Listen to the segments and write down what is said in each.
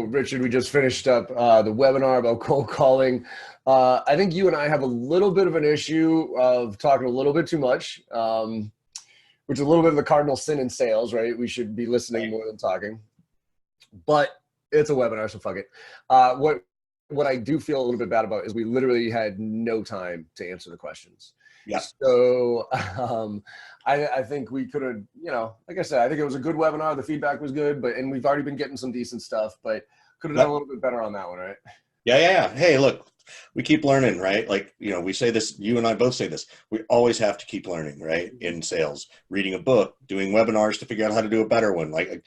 Richard, we just finished up the webinar about cold calling. I think you and I have a little bit of an issue of talking a little bit too much, which is a little bit of the cardinal sin in sales, right? We should be listening more than talking. But it's a webinar, so fuck it. What I do feel a little bit bad about is we literally had no time to answer the questions. Yeah. So I think we could have, like I said, I think it was a good webinar. The feedback was good, and we've already been getting some decent stuff, but could have done a little bit better on that one, right? Yeah. Hey, look, we keep learning, right? Like, we say this, you and I both say this, we always have to keep learning, right? In sales, reading a book, doing webinars to figure out how to do a better one. Like,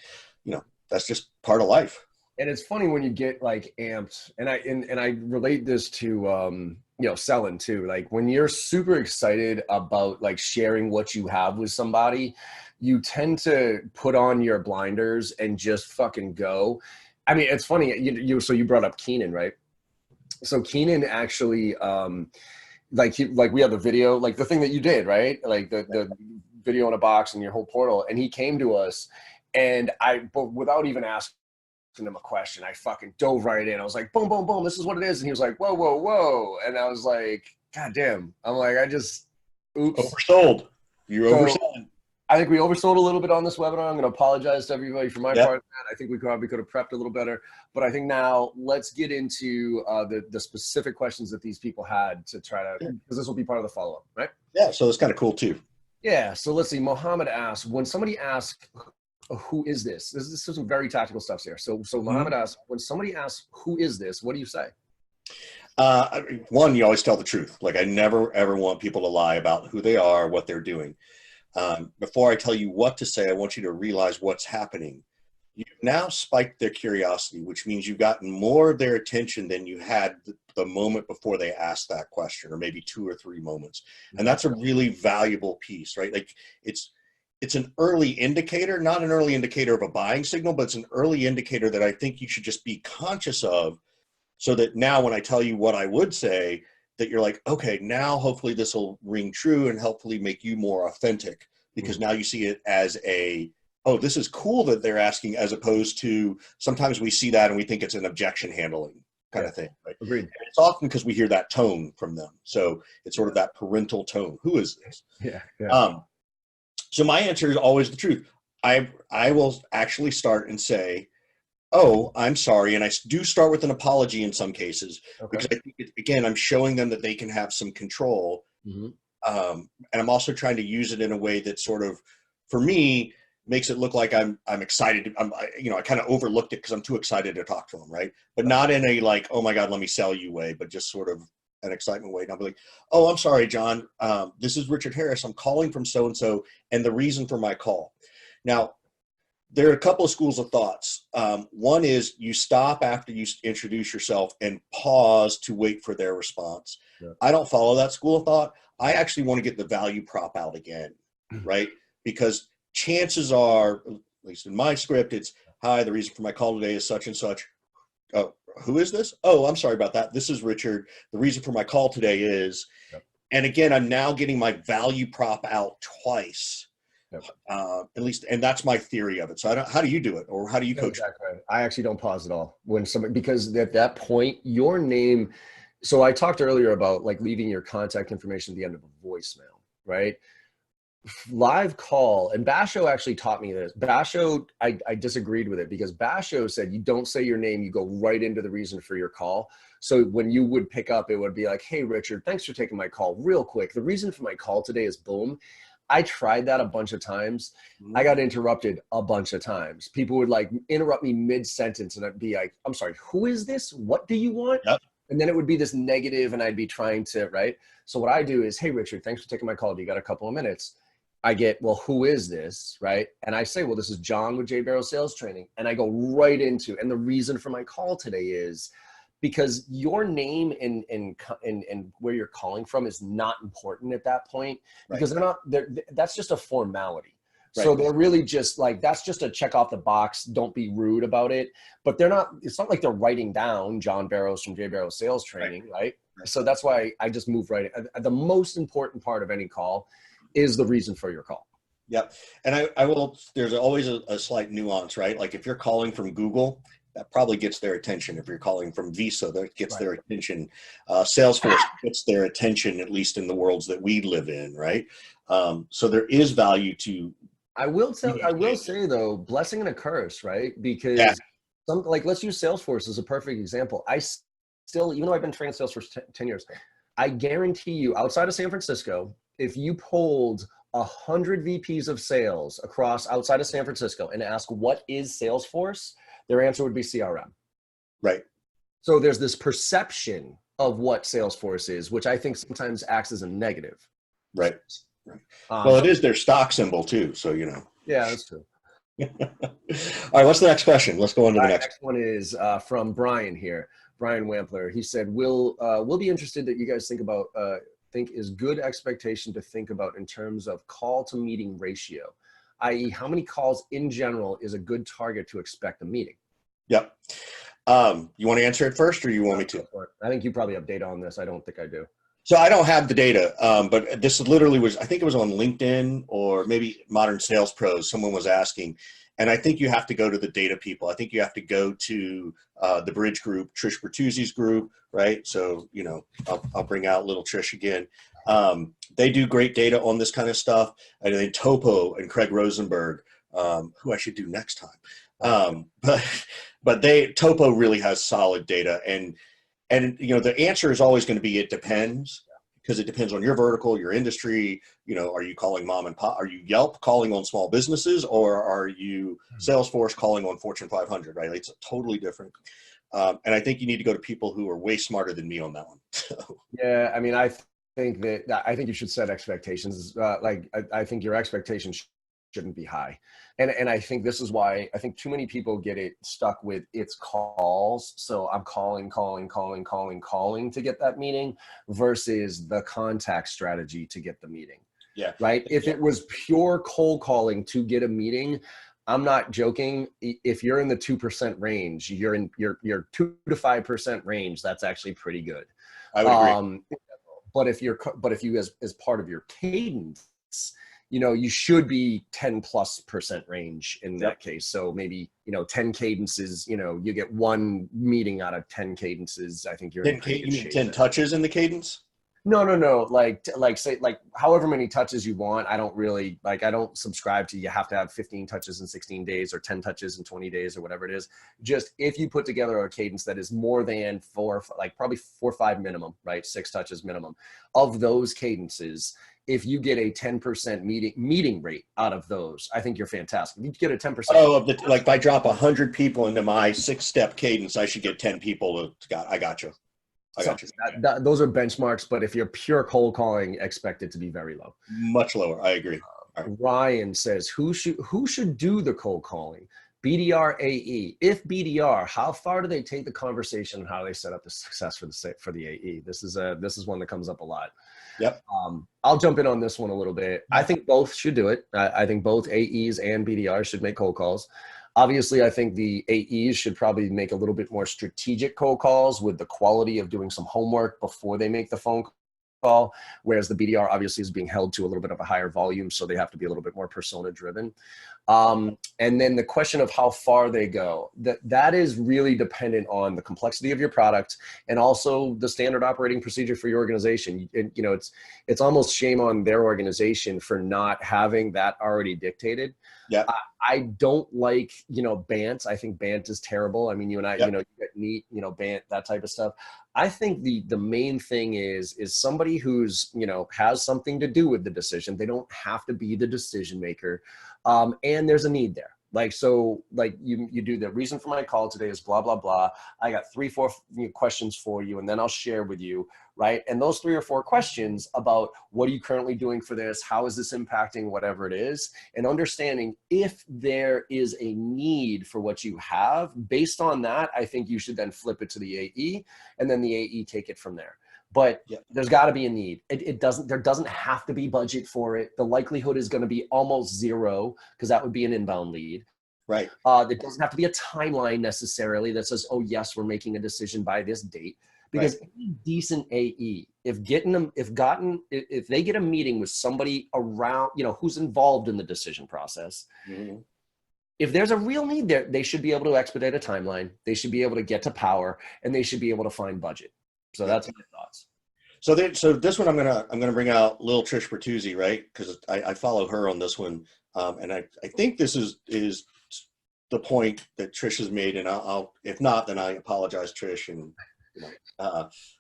that's just part of life. And it's funny when you get like amped, and I relate this to selling too. Like when you're super excited about like sharing what you have with somebody, you tend to put on your blinders and just fucking go. I mean, it's funny. So you brought up Keenan, right? So Keenan actually, like we have the video, like the thing that you did, right? Like the video in a box and your whole portal, and he came to us, and but without even asking him a question, I fucking dove right in. I was like, boom, boom, boom, this is what it is. And he was like, whoa, whoa, whoa. And I was like, God damn. I'm like, oops. Oversold. You oversold. I think we oversold a little bit on this webinar. I'm going to apologize to everybody for my part. I think we probably could have prepped a little better. But I think now let's get into the specific questions that these people had to try to, because this will be part of the follow-up, right? Yeah, so it's kind of cool too. Yeah, so let's see. Mohammed asks, when somebody asks, who is this? This is some very tactical stuff here. So Mohammed asks, when somebody asks, who is this? What do you say? One, you always tell the truth. Like I never, ever want people to lie about who they are, what they're doing. Before I tell you what to say, I want you to realize what's happening. You've now spiked their curiosity, which means you've gotten more of their attention than you had the moment before they asked that question, or maybe 2 or 3 moments. And that's a really valuable piece, right? Like it's an early indicator, not an early indicator of a buying signal, but it's an early indicator that I think you should just be conscious of, so that now when I tell you what I would say, that you're like, okay, now hopefully this will ring true and hopefully make you more authentic, because now you see it as oh, this is cool that they're asking, as opposed to sometimes we see that and we think it's an objection handling kind of thing. Right? Agreed. And it's often because we hear that tone from them. So it's sort of that parental tone. Who is this? Yeah. So my answer is always the truth. I will actually start and say, oh, I'm sorry. And I do start with an apology in some cases, because I think, again, I'm showing them that they can have some control. And I'm also trying to use it in a way that sort of, for me, makes it look like I'm excited. I kind of overlooked it because I'm too excited to talk to them, right? But not in a like, oh my God, let me sell you way, but just sort of an excitement way. And I'll be like, oh, I'm sorry, John. This is Richard Harris. I'm calling from so-and-so, and the reason for my call. Now, there are a couple of schools of thoughts. One is you stop after you introduce yourself and pause to wait for their response. Yeah. I don't follow that school of thought. I actually want to get the value prop out again, right? Because chances are, at least in my script, it's, hi, the reason for my call today is such and such. Who is this? Oh, I'm sorry about that. This is Richard. The reason for my call today is, and again, I'm now getting my value prop out twice. At least, and that's my theory of it. So how do you do it, or how do you coach? Exactly. I actually don't pause at all when somebody, because at that point, your name. So I talked earlier about like leaving your contact information at the end of a voicemail, right? Live call, and Basho actually taught me this. Basho, I disagreed with it, because Basho said you don't say your name, you go right into the reason for your call. So when you would pick up, it would be like, hey, Richard, thanks for taking my call real quick. The reason for my call today is boom. I tried that a bunch of times. I got interrupted a bunch of times. People would like interrupt me mid-sentence, and I'd be like, I'm sorry, who is this? What do you want? Yep. And then it would be this negative, and I'd be trying to, right? So what I do is, hey, Richard, thanks for taking my call. Do you got a couple of minutes? I get, well, who is this, right? And I say, well, this is John with J Barrow Sales Training. And I go right into, and the reason for my call today is because your name and where you're calling from is not important at that point, because that's just a formality. So they're really just like, that's just a check off the box. Don't be rude about it. But it's not like they're writing down John Barrows from J Barrow Sales Training, right? So that's why I just move right in. The most important part of any call is the reason for your call. Yep. And I will, there's always a slight nuance, right? Like if you're calling from Google, that probably gets their attention. If you're calling from Visa, that gets their attention. Salesforce gets their attention, at least in the worlds that we live in, right? So there is value to. I will say though, blessing and a curse, right? Because Yeah. let's use Salesforce as a perfect example. I still, even though I've been training Salesforce 10 years, I guarantee you, outside of San Francisco, if you polled 100 VPs of sales across outside of San Francisco and ask what is Salesforce, their answer would be CRM. Right. So there's this perception of what Salesforce is, which I think sometimes acts as a negative. Right. Well, it is their stock symbol too, so you know. Yeah, that's true. All right, what's the next question? Let's go on to the next. Next one is from Brian here. Brian Wampler. He said, we'll be interested that you guys think is good expectation to think about in terms of call to meeting ratio, i.e. how many calls in general is a good target to expect a meeting? Yep. You want to answer it first or you want me to? I think you probably have data on this. I don't think I do. So I don't have the data, but this literally was, I think it was on LinkedIn or maybe Modern Sales Pros. Someone was asking, and I think you have to go to the data people. I think you have to go to the Bridge group, Trish Bertuzzi's group, right? So, you know, I'll bring out little Trish again. They do great data on this kind of stuff. And then Topo and Craig Rosenberg, who I should do next time. But Topo really has solid data, and you know, the answer is always going to be, it depends, because it depends on your vertical, your industry. You know, are you calling mom and pop? Are you Yelp calling on small businesses, or are you Salesforce calling on Fortune 500, right? It's totally different. And I think you need to go to people who are way smarter than me on that one. Yeah. I mean, I think you should set expectations. I think your expectations shouldn't be high. And I think this is why I think too many people get it stuck with it's calls. So I'm calling to get that meeting versus the contact strategy to get the meeting. Yeah. Right. If it was pure cold calling to get a meeting, I'm not joking. If you're in the 2% range, you're in your 2 to 5% range. That's actually pretty good. I would agree. But if you as part of your cadence, you know, you should be 10+% range in that case. So maybe, you know, 10 cadences, you know, you get one meeting out of 10 cadences. I think you're in pretty good shape. 10 touches in the cadence? No. Like say however many touches you want. I don't subscribe to you have to have 15 touches in 16 days or 10 touches in 20 days or whatever it is. Just if you put together a cadence that is more than probably 4 or 5 minimum, right? 6 touches minimum of those cadences. If you get a 10% meeting rate out of those, I think you're fantastic. If you get a 10%. Oh, like if I drop 100 people into my 6-step cadence, I should get 10 people. I got you. Those are benchmarks, but if you're pure cold calling, expect it to be very low. Much lower. I agree. Right. Ryan says, who should do the cold calling? BDR, AE. If BDR, how far do they take the conversation and how they set up the success for the AE? This is one that comes up a lot. Yep. I'll jump in on this one a little bit. I think both should do it. I think both AEs and BDRs should make cold calls. Obviously, I think the AEs should probably make a little bit more strategic cold calls with the quality of doing some homework before they make the phone call, whereas the BDR obviously is being held to a little bit of a higher volume, so they have to be a little bit more persona driven. And then the question of how far they go, that is really dependent on the complexity of your product and also the standard operating procedure for your organization. And, you know, it's almost shame on their organization for not having that already dictated. Yeah. I don't like, you know, BANT. I think BANT is terrible. I mean, you and I, you know, you get neat, you know, BANT, that type of stuff. I think the main thing is somebody who's, you know, has something to do with the decision. They don't have to be the decision maker. And there's a need there. Like, so like you do the reason for my call today is blah, blah, blah. I got 3-4 questions for you, and then I'll share with you. Right. And those 3 or 4 questions about what are you currently doing for this? How is this impacting whatever it is? And understanding if there is a need for what you have, based on that, I think you should then flip it to the AE and then the AE take it from there. But there's got to be a need. There doesn't have to be budget for it. The likelihood is going to be almost zero because that would be an inbound lead. Right. There doesn't have to be a timeline necessarily that says, oh yes, we're making a decision by this date. Because any decent AE, if they get a meeting with somebody around, you know, who's involved in the decision process, if there's a real need there, they should be able to expedite a timeline. They should be able to get to power, and they should be able to find budget. So that's my thoughts. So this one I'm gonna bring out Lil Trish Bertuzzi, right? Because I follow her on this one, and I think this is the point that Trish has made, and I'll if not, then I apologize, Trish, and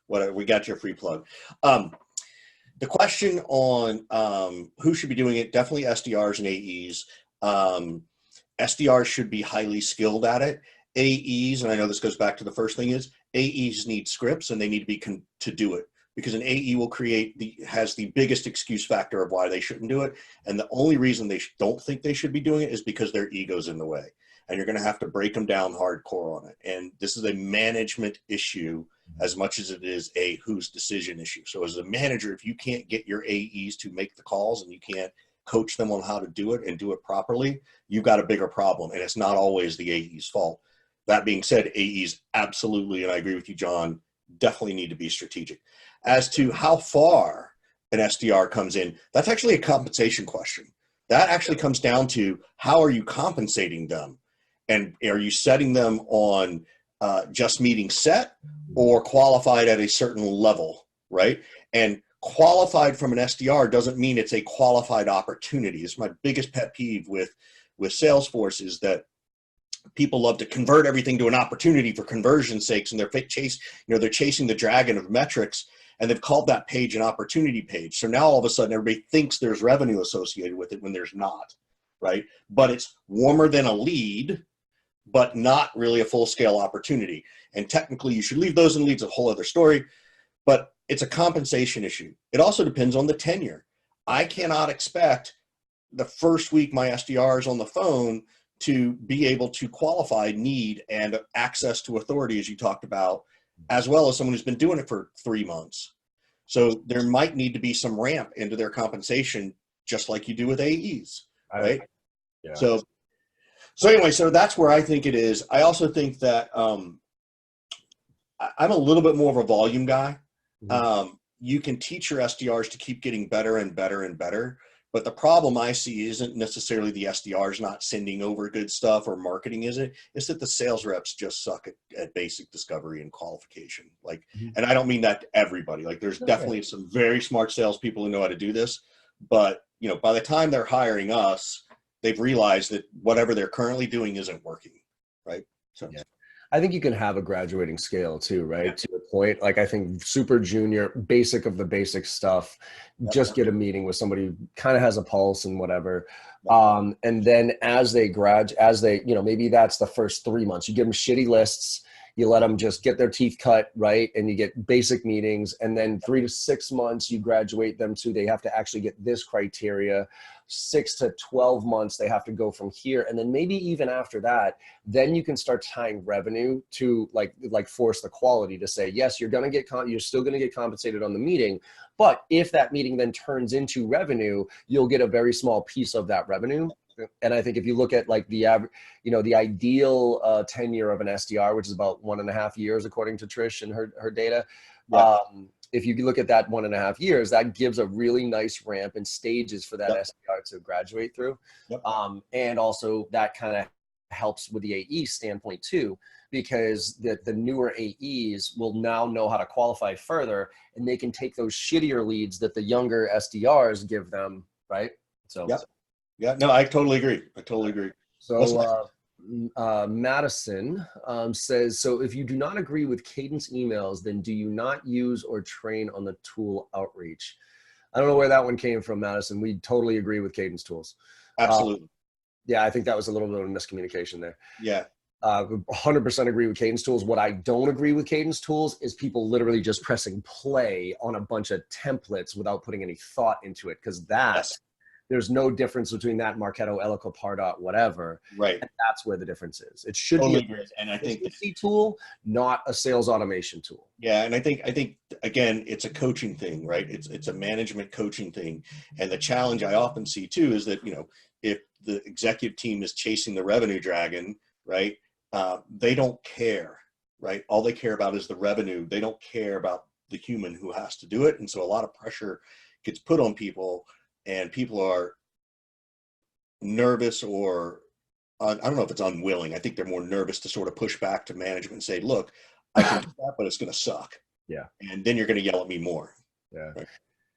whatever. We got your free plug. The question on who should be doing it, definitely SDRs and AEs. SDRs should be highly skilled at it. AEs, and I know this goes back to the first thing, is AEs need scripts and they need to be to do it, because an AE will has the biggest excuse factor of why they shouldn't do it. And the only reason they don't think they should be doing it is because their ego's in the way. And you're going to have to break them down hardcore on it. And this is a management issue as much as it is a whose decision issue. So as a manager, if you can't get your AEs to make the calls and you can't coach them on how to do it and do it properly, you've got a bigger problem. And it's not always the AE's fault. That being said, AEs absolutely, and I agree with you, John, definitely need to be strategic. As to how far an SDR comes in, that's actually a compensation question. That actually comes down to how are you compensating them? And are you setting them on just meeting set or qualified at a certain level, right? And qualified from an SDR doesn't mean it's a qualified opportunity. It's my biggest pet peeve with Salesforce is that people love to convert everything to an opportunity for conversion's sakes, and they're chasing the dragon of metrics, and they've called that page an opportunity page. So now all of a sudden everybody thinks there's revenue associated with it when there's not, right? But it's warmer than a lead, but not really a full-scale opportunity. And technically you should leave those in leads, a whole other story, but it's a compensation issue. It also depends on the tenure. I cannot expect the first week my SDR is on the phone to be able to qualify need and access to authority, as you talked about, as well as someone who's been doing it for 3 months. So there might need to be some ramp into their compensation, just like you do with AEs, right? Yeah. So anyway, so that's where I think it is. I also think that I'm a little bit more of a volume guy. Mm-hmm. You can teach your SDRs to keep getting better and better and better. But the problem I see isn't necessarily the SDRs not sending over good stuff or marketing it's that the sales reps just suck at basic discovery and qualification. Like, and I don't mean that to everybody. Like there's definitely some very smart salespeople who know how to do this, but by the time they're hiring us, they've realized that whatever they're currently doing isn't working. Right. So yeah. I think you can have a graduating scale too, right? Yeah. To the point, like I think super junior, basic of the basic stuff, just get a meeting with somebody who kind of has a pulse and whatever. And then as they maybe that's the first 3 months, you give them shitty lists, you let them just get their teeth cut, right? And you get basic meetings, and then 3 to 6 months, you graduate them to, they have to actually get this criteria. 6 to 12 months, they have to go from here. And then maybe even after that, then you can start tying revenue to like force the quality to say, yes, you're still going to get compensated on the meeting. But if that meeting then turns into revenue, you'll get a very small piece of that revenue. And I think if you look at like the average, the ideal tenure of an SDR, which is about 1.5 years, according to Trish and her data. Yeah. If you look at that 1.5 years, that gives a really nice ramp and stages for that SDR to graduate through. Yep. And also that kind of helps with the AE standpoint too, because the newer AEs will now know how to qualify further, and they can take those shittier leads that the younger SDRs give them, right? So yeah, no, I totally agree. So Madison says, so if you do not agree with Cadence emails, then do you not use or train on the tool Outreach? I don't know where that one came from, Madison. We totally agree with Cadence tools. Absolutely. Yeah, I think that was a little bit of a miscommunication there. Yeah. 100% agree with Cadence tools. What I don't agree with Cadence tools is people literally just pressing play on a bunch of templates without putting any thought into it, because there's no difference between that Marketo, Eloqua, Pardot, whatever. Right. And that's where the difference is. It should be a business tool, not a sales automation tool. Yeah, and I think again, it's a coaching thing, right? It's a management coaching thing. And the challenge I often see too is that, if the executive team is chasing the revenue dragon, right? They don't care, right? All they care about is the revenue. They don't care about the human who has to do it. And so a lot of pressure gets put on people, and people are nervous or I don't know if it's unwilling. I think they're more nervous to sort of push back to management and say, look, I can do that, but it's going to suck. Yeah. And then you're going to yell at me more. Yeah. Right.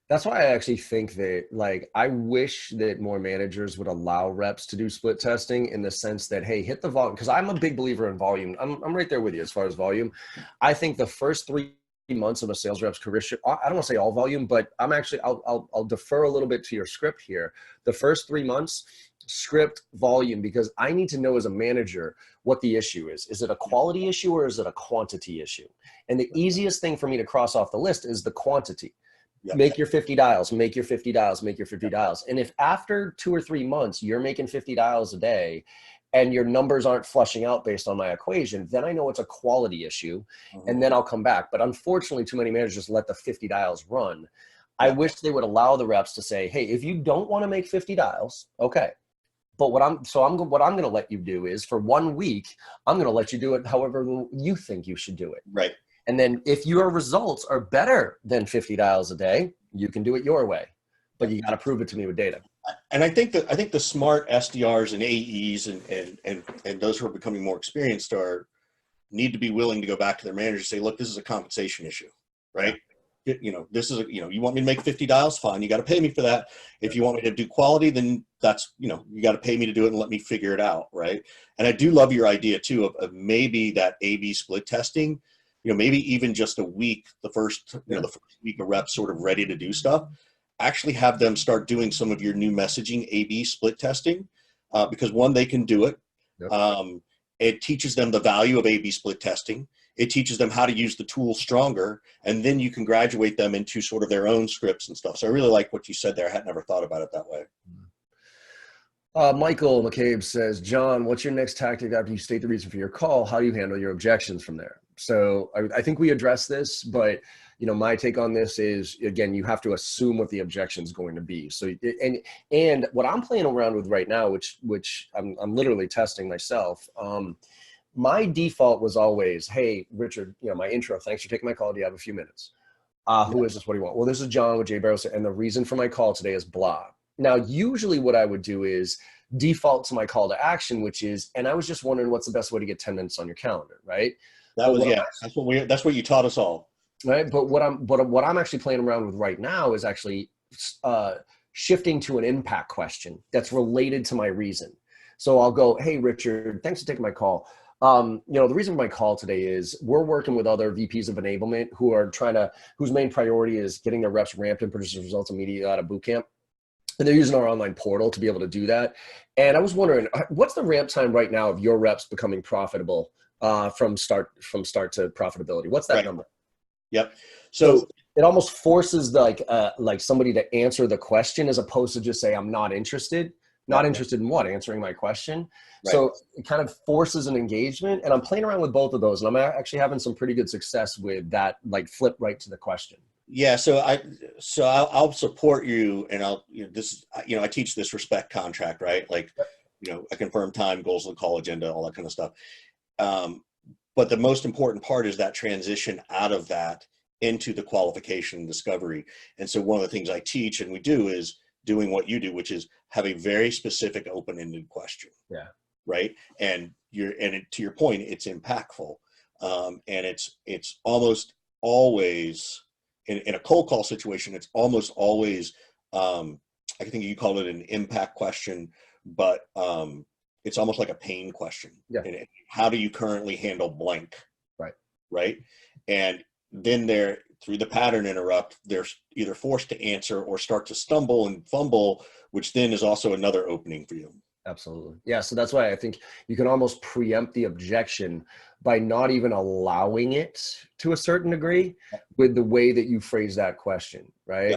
That's why I actually think that, like, I wish that more managers would allow reps to do split testing, in the sense that, hey, hit the volume. Because I'm a big believer in volume. I'm right there with you as far as volume. I think the first 3 months of a sales rep's career, I don't want to say all volume, but I'll defer a little bit to your script here. The first 3 months, script volume, because I need to know as a manager what the issue is. Is it a quality issue or is it a quantity issue? And the easiest thing for me to cross off the list is the quantity. Yep. Make your 50 dials, make your 50 dials, make your 50 dials. And if after 2 or 3 months you're making 50 dials a day and your numbers aren't flushing out based on my equation, then I know it's a quality issue. And then I'll come back. But unfortunately, too many managers just let the 50 dials run. I wish they would allow the reps to say, hey, if you don't want to make 50 dials, okay. But what I'm going to let you do is, for 1 week, I'm going to let you do it however you think you should do it. Right. And then if your results are better than 50 dials a day, you can do it your way. But you got to prove it to me with data. And I think the smart SDRs and AEs and those who are becoming more experienced need to be willing to go back to their manager and say, look, this is a compensation issue, right? This is you want me to make 50 dials, fine. You got to pay me for that. If you want me to do quality, then that's, you got to pay me to do it and let me figure it out. Right. And I do love your idea too of maybe that A/B split testing, maybe even just a week, the first week of reps sort of ready to do stuff, actually have them start doing some of your new messaging A/B split testing, because one, they can do it. Yep. It teaches them the value of A/B split testing. It teaches them how to use the tool stronger, and then you can graduate them into sort of their own scripts and stuff. So I really like what you said there. I had never thought about it that way. Michael McCabe says, John, what's your next tactic after you state the reason for your call? How do you handle your objections from there? So I think we addressed this, but my take on this is, again, you have to assume what the objection is going to be. So, and what I'm playing around with right now, which I'm literally testing myself. My default was always, hey, Richard, my intro, thanks for taking my call. Do you have a few minutes? Who is this? What do you want? Well, this is John with Jay Barrows, and the reason for my call today is blah. Now, usually what I would do is default to my call to action, which is, and I was just wondering what's the best way to get 10 minutes on your calendar, right? That's what you taught us all. Right. But what I'm actually playing around with right now is actually shifting to an impact question that's related to my reason. So I'll go, hey, Richard, thanks for taking my call. The reason for my call today is we're working with other VPs of enablement whose main priority is getting their reps ramped and producing results immediately out of boot camp. And they're using our online portal to be able to do that. And I was wondering, what's the ramp time right now of your reps becoming profitable from start to profitability? What's that number? Yep. So it almost forces like somebody to answer the question, as opposed to just say, I'm not interested. Not interested in what? Answering my question. Right. So it kind of forces an engagement, and I'm playing around with both of those, and I'm actually having some pretty good success with that, like flip right to the question. Yeah. So I'll support you, and I teach this respect contract, right? Like, I confirm time, goals of the call agenda, all that kind of stuff. But the most important part is that transition out of that into the qualification and discovery. And so one of the things I teach and we do is doing what you do, which is have a very specific open-ended question. Yeah. Right. And to your point, it's impactful. And it's almost always in a cold call situation, it's almost always, I think you call it an impact question, but it's almost like a pain question. Yeah. And how do you currently handle blank? Right. Right. And then through the pattern interrupt, they're either forced to answer or start to stumble and fumble, which then is also another opening for you. Absolutely. Yeah. So that's why I think you can almost preempt the objection by not even allowing it to a certain degree with the way that you phrase that question. Right. Yeah.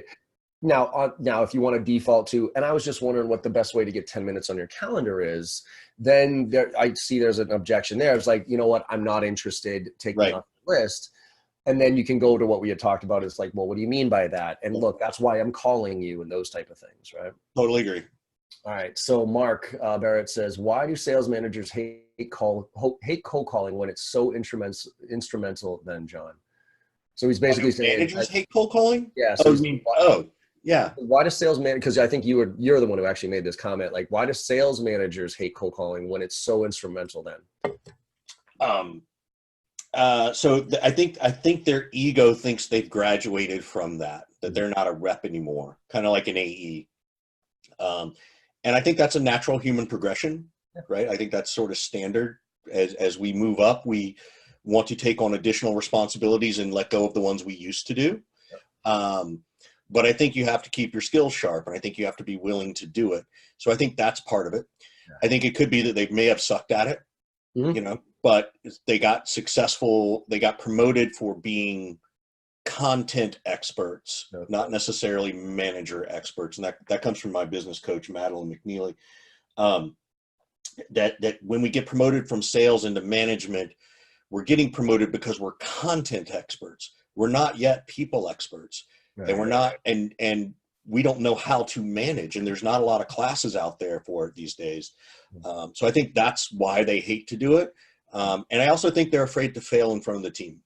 Now, if you want to default to, and I was just wondering what the best way to get 10 minutes on your calendar is, then I see there's an objection there. It's like, you know what? I'm not interested. Take me off the list. And then you can go to what we had talked about. It's like, well, what do you mean by that? And look, that's why I'm calling you, and those type of things. Right. Totally agree. All right. So Mark Barrett says, why do sales managers hate cold calling when it's so instrumental then, John? So he's basically saying managers hate cold calling? Yeah. So Yeah. Why do sales man? Because I think you're the one who actually made this comment. Like, why do sales managers hate cold calling when it's so instrumental? Then, Um, I think their ego thinks they've graduated from that they're not a rep anymore, kind of like an AE. Um, and I think that's a natural human progression, right? I think that's sort of standard. As we move up, we want to take on additional responsibilities and let go of the ones we used to do. Um, but I think you have to keep your skills sharp, and I think you have to be willing to do it. So I think that's part of it. I think it could be that they may have sucked at it, but they got successful. They got promoted for being content experts, not necessarily manager experts. And that comes from my business coach, Madeline McNeely. That when we get promoted from sales into management, we're getting promoted because we're content experts. We're not yet people experts. And we're not, and we don't know how to manage. And there's not a lot of classes out there for it these days. So I think that's why they hate to do it. And I also think they're afraid to fail in front of the team.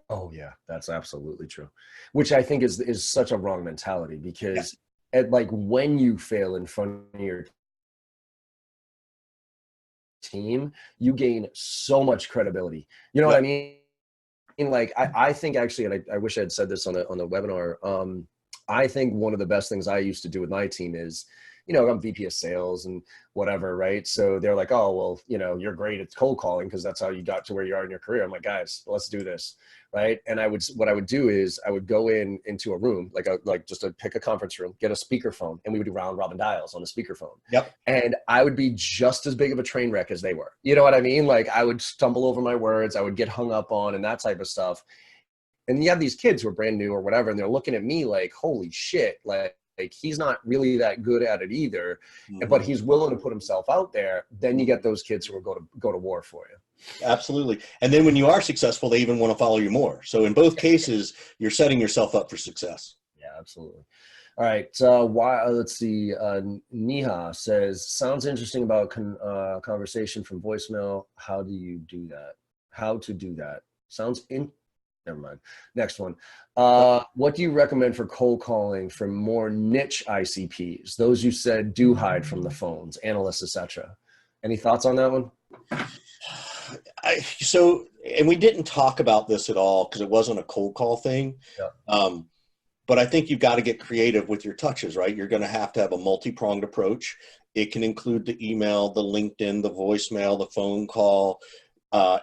Oh yeah, that's absolutely true. Which I think is such a wrong mentality, because like when you fail in front of your team, you gain so much credibility. You know what I mean? Like I think actually, and I wish I had said this on the webinar. I think one of the best things I used to do with my team is, I'm VP of sales and whatever, right? So they're like, oh, well, you're great at cold calling because that's how you got to where you are in your career. I'm like, guys, let's do this, right? And what I would do is I would go into a room, like just to pick a conference room, get a speakerphone, and we would do round robin dials on a speakerphone. Yep. And I would be just as big of a train wreck as they were. You know what I mean? Like I would stumble over my words, I would get hung up on, and that type of stuff. And you have these kids who are brand new or whatever, and they're looking at me like, holy shit, like he's not really that good at it either, but he's willing to put himself out there. Then you get those kids who will go to war for you. Absolutely. And then when you are successful, they even want to follow you more. So in both cases, you're setting yourself up for success. Yeah, absolutely. All right. Let's see. Neha says, sounds interesting about conversation from voicemail. How do you do that? How to do that? Never mind. Next one. What do you recommend for cold calling for more niche ICPs? Those you said do hide from the phones, analysts, etc. Any thoughts on that one? And we didn't talk about this at all because it wasn't a cold call thing. Yeah. But I think you've got to get creative with your touches, right? You're going to have a multi-pronged approach. It can include the email, the LinkedIn, the voicemail, the phone call.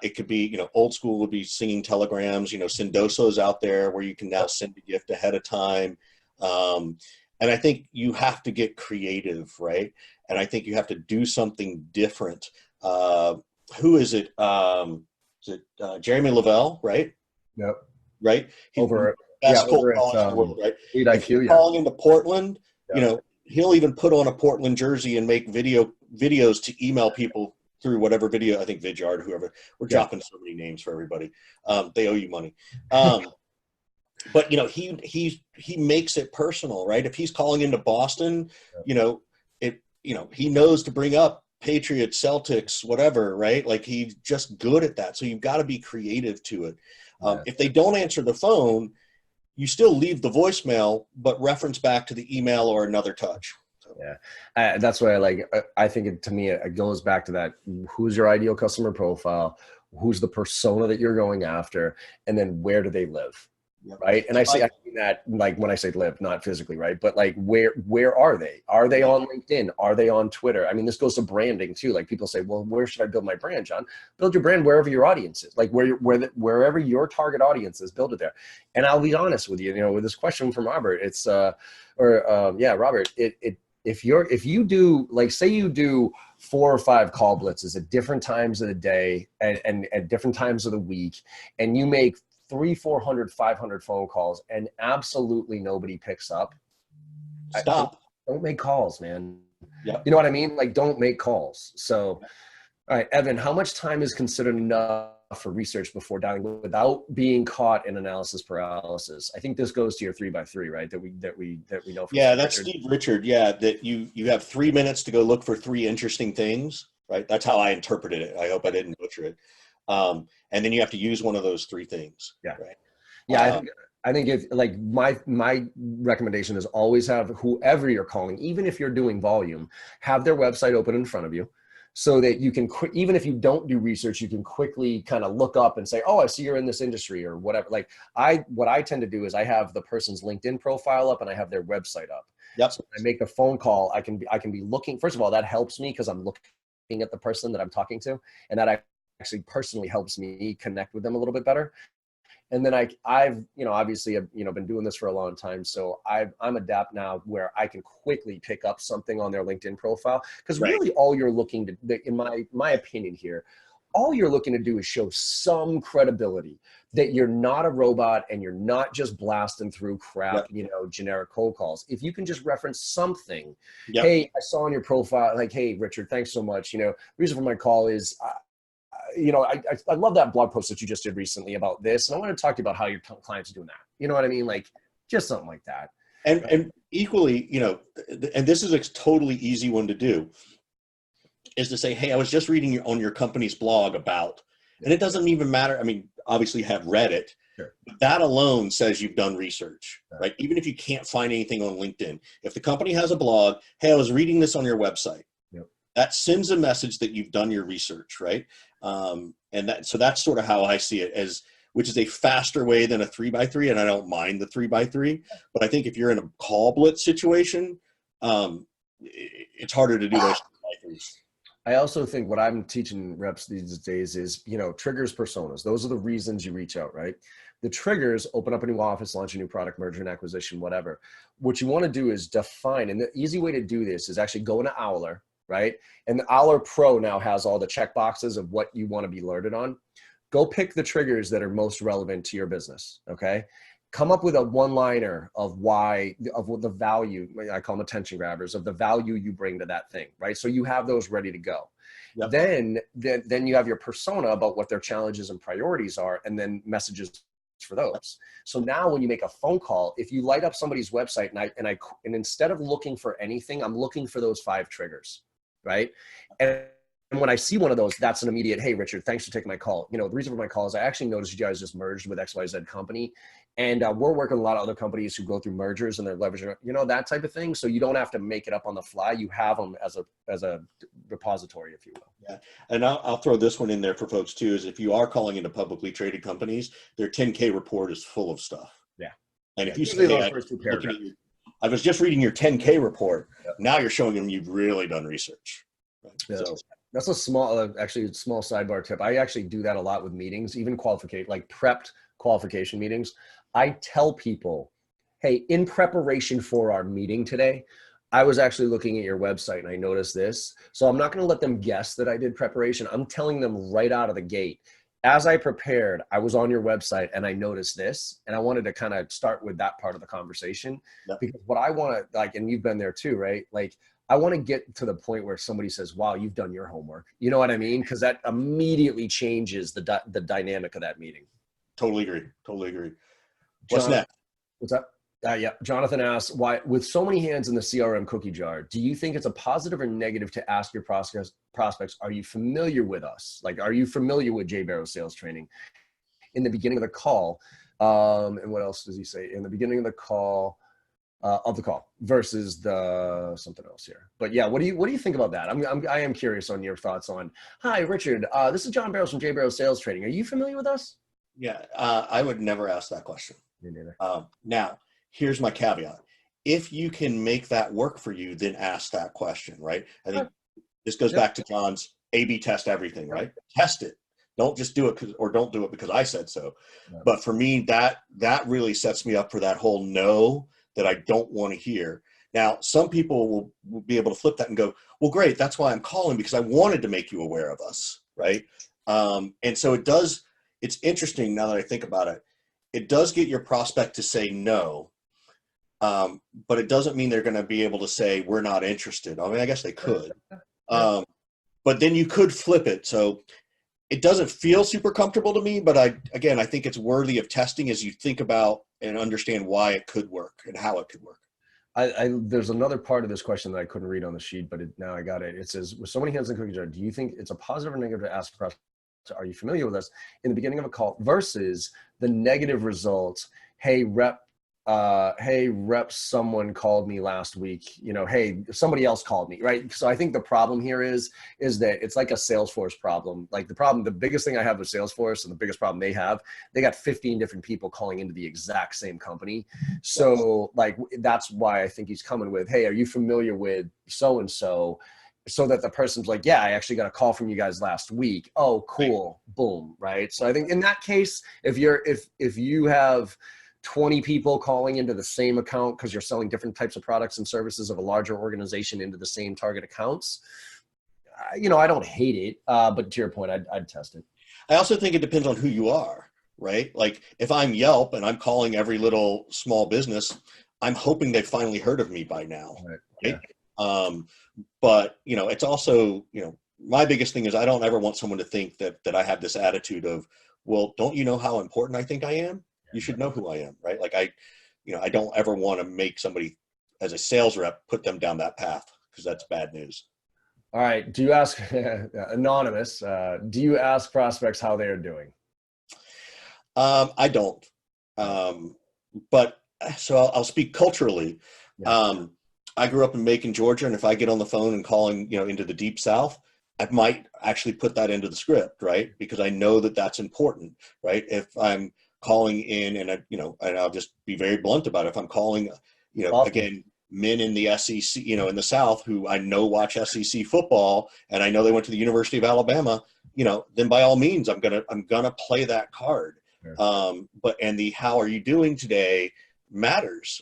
It could be, old school would be singing telegrams, Sendoso's out there where you can now send a gift ahead of time. And I think you have to get creative, right? And I think you have to do something different. Who is it? Is it Jeremy Lavelle, right? Yep. Right? Over best cold calling in the world, right? If you're calling into Portland, he'll even put on a Portland jersey and make videos to email people through whatever video, I think Vidyard or whoever. We're dropping so many names for everybody. They owe you money. But he makes it personal, right? If he's calling into Boston, he knows to bring up Patriots, Celtics, whatever, right? Like he's just good at that. So you've got to be creative to it. If they don't answer the phone, you still leave the voicemail, but reference back to the email or another touch. Yeah, that's what I think to me, it goes back to that. Who's your ideal customer profile? Who's the persona that you're going after? And then where do they live? Yep. Right. And I mean that like when I say live, not physically, right? But like where are they? Are they on LinkedIn? Are they on Twitter? I mean, this goes to branding too. Like people say, well, where should I build my brand, John? Build your brand wherever your audience is, like wherever your target audience is, build it there. And I'll be honest with you, with this question from Robert, it's Robert, if you do, like, say you do 4 or 5 call blitzes at different times of the day and at different times of the week, and you make 300, 400, 500 phone calls and absolutely nobody picks up, stop. Don't make calls, man. Yep. You know what I mean? Like, don't make calls. So, all right, Evan, how much time is considered enough for research before dialing without being caught in analysis paralysis? I think this goes to your 3x3, right? That we know. From that's Steve Richard. Yeah, that you have 3 minutes to go look for 3 interesting things, right? That's how I interpreted it. I hope I didn't butcher it. And then you have to use one of those 3 things. Yeah. Right. Yeah. I think if like my recommendation is always have whoever you're calling, even if you're doing volume, have their website open in front of you so that you can, even if you don't do research, you can quickly kind of look up and say, oh, I see you're in this industry or whatever. Like what I tend to do is I have the person's LinkedIn profile up and I have their website up. Yep. So when I make a phone call, I can be looking, first of all, that helps me because I'm looking at the person that I'm talking to, and that actually personally helps me connect with them a little bit better. And then I've, obviously, been doing this for a long time. So I'm adept now where I can quickly pick up something on their LinkedIn profile. Because really all you're looking to, in my opinion here, all you're looking to do is show some credibility that you're not a robot and you're not just blasting through crap, generic cold calls. If you can just reference something, hey, I saw on your profile, like, hey, Richard, thanks so much. Reason for my call is, I love that blog post that you just did recently about this. And I want to talk to you about how your clients are doing that. You know what I mean? Like just something like that. And equally, and this is a totally easy one to do, is to say, hey, I was just reading on your company's blog about, and it doesn't even matter. I mean, obviously have read it. Sure. But that alone says you've done research, right? Even if you can't find anything on LinkedIn, if the company has a blog, hey, I was reading this on your website. That sends a message that you've done your research, right? So that's sort of how I see it, which is a faster way than a 3x3. And I don't mind the 3x3, but I think if you're in a call blitz situation, it's harder to do those 3x3s. I also think what I'm teaching reps these days is, triggers, personas. Those are the reasons you reach out, right? The triggers: open up a new office, launch a new product, merger and acquisition, whatever. What you want to do is define, and the easy way to do this is actually go into Owler, right? And the Owler Pro now has all the check boxes of what you want to be alerted on. Go pick the triggers that are most relevant to your business, okay? Come up with a one-liner of the value, I call them attention grabbers, of the value you bring to that thing, right? So you have those ready to go. Yep. Then you have your persona about what their challenges and priorities are, and then messages for those. So now when you make a phone call, if you light up somebody's website and instead of looking for anything, I'm looking for those 5 triggers. Right. And when I see one of those, that's an immediate, hey, Richard, thanks for taking my call. The reason for my call is I actually noticed you guys just merged with XYZ company. And we're working with a lot of other companies who go through mergers and they're leveraging, that type of thing. So you don't have to make it up on the fly. You have them as a repository, if you will. Yeah. And I'll throw this one in there for folks too, is if you are calling into publicly traded companies, their 10K report is full of stuff. Yeah. And if you say, hey, I was just reading your 10K report. Yep. Now you're showing them you've really done research. Right? Yeah. So that's a small sidebar tip. I actually do that a lot with meetings, even prepped qualification meetings. I tell people, hey, in preparation for our meeting today, I was actually looking at your website and I noticed this. So I'm not going to let them guess that I did preparation. I'm telling them right out of the gate. As I prepared, I was on your website and I noticed this, and I wanted to kind of start with that part of the conversation. Yep. Because what I want to, and you've been there too, right? Like I want to get to the point where somebody says, wow, you've done your homework. You know what I mean? Because that immediately changes the dynamic of that meeting. Totally agree. What's next? What's up? Yeah. Jonathan asks, why, with so many hands in the CRM cookie jar, do you think it's a positive or negative to ask your prospects, are you familiar with us? Like, are you familiar with Jay Barrow Sales Training? In the beginning of the call, and what else does he say? In the beginning of the call, versus the something else here. But yeah, what do you think about that? I am curious on your thoughts on, hi, Richard, this is John Barrows from Jay Barrow Sales Training. Are you familiar with us? Yeah, I would never ask that question. Me neither. Now, here's my caveat. If you can make that work for you, then ask that question, right? I think this goes back to John's A/B test everything, right? Test it. Don't just do it don't do it because I said so. Yeah. But for me, that really sets me up for that whole no that I don't want to hear. Now, some people will be able to flip that and go, well, great. That's why I'm calling, because I wanted to make you aware of us, right? And so it's interesting now that I think about it. It does get your prospect to say no. But it doesn't mean they're going to be able to say, we're not interested. I mean, I guess they could. But then you could flip it. So it doesn't feel super comfortable to me, but I think it's worthy of testing as you think about and understand why it could work and how it could work. There's another part of this question that I couldn't read on the sheet, but now I got it. It says, with so many hands in the cookie jar, do you think it's a positive or negative to ask prospects, are you familiar with us in the beginning of a call, versus the negative results? hey rep, someone called me last week, you know, hey, somebody else called me, right? So I think the problem here is that it's like a Salesforce problem. Like the biggest thing I have with Salesforce, and the biggest problem they got 15 different people calling into the exact same company. So like, that's why I think he's coming with, hey, are you familiar with so and so, so that the person's like, yeah, I actually got a call from you guys last week. Oh, cool. Boom. Right. So I think in that case, if you have 20 people calling into the same account because you're selling different types of products and services of a larger organization into the same target accounts, you know, I don't hate it. But to your point, I'd test it. I also think it depends on who you are, right? Like if I'm Yelp and I'm calling every little small business, I'm hoping they've finally heard of me by now. Right. Right? Yeah. But you know, it's also, you know, my biggest thing is I don't ever want someone to think that I have this attitude of, well, don't you know how important I think I am? You should know who I am, right? Like I don't ever want to make somebody as a sales rep put them down that path, because that's bad news. All right. Do you ask anonymous? Do you ask prospects how they are doing? I don't. But so I'll speak culturally. Yeah. I grew up in Macon, Georgia, and if I get on the phone and calling, you know, into the deep South, I might actually put that into the script, right? Because I know that that's important, right? If I'm calling in and I'll just be very blunt about it. If I'm calling, you know, again, men in the SEC, you know, in the South who I know watch SEC football and I know they went to the University of Alabama, you know, then by all means, I'm gonna play that card. Sure. But the how are you doing today matters,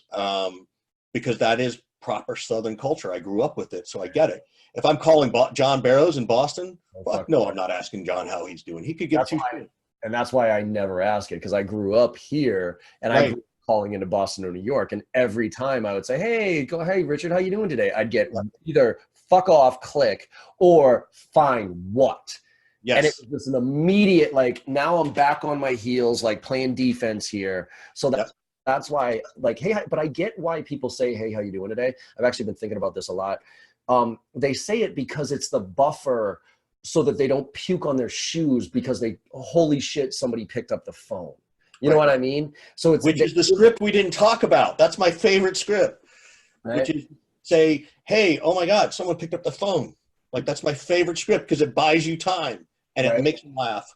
because that is proper Southern culture. I grew up with it, so I get it. If I'm calling John Barrows in Boston, fuck no, I'm not asking John how he's doing. He could get two. And that's why I never ask it, because I grew up here and I grew up calling into Boston or New York, and every time I would say, hey Richard, how you doing today? I'd get either fuck off, click, or fine, what? Yes. And it was just an immediate, like, now I'm back on my heels, like playing defense here. So that's why, like, hey, but I get why people say, hey, how you doing today? I've actually been thinking about this a lot. They say it because it's the buffer so that they don't puke on their shoes because holy shit, somebody picked up the phone. You know what I mean? So which is the script we didn't talk about. That's my favorite script, which is say, hey, oh my God, someone picked up the phone. Like, that's my favorite script because it buys you time and it makes them laugh.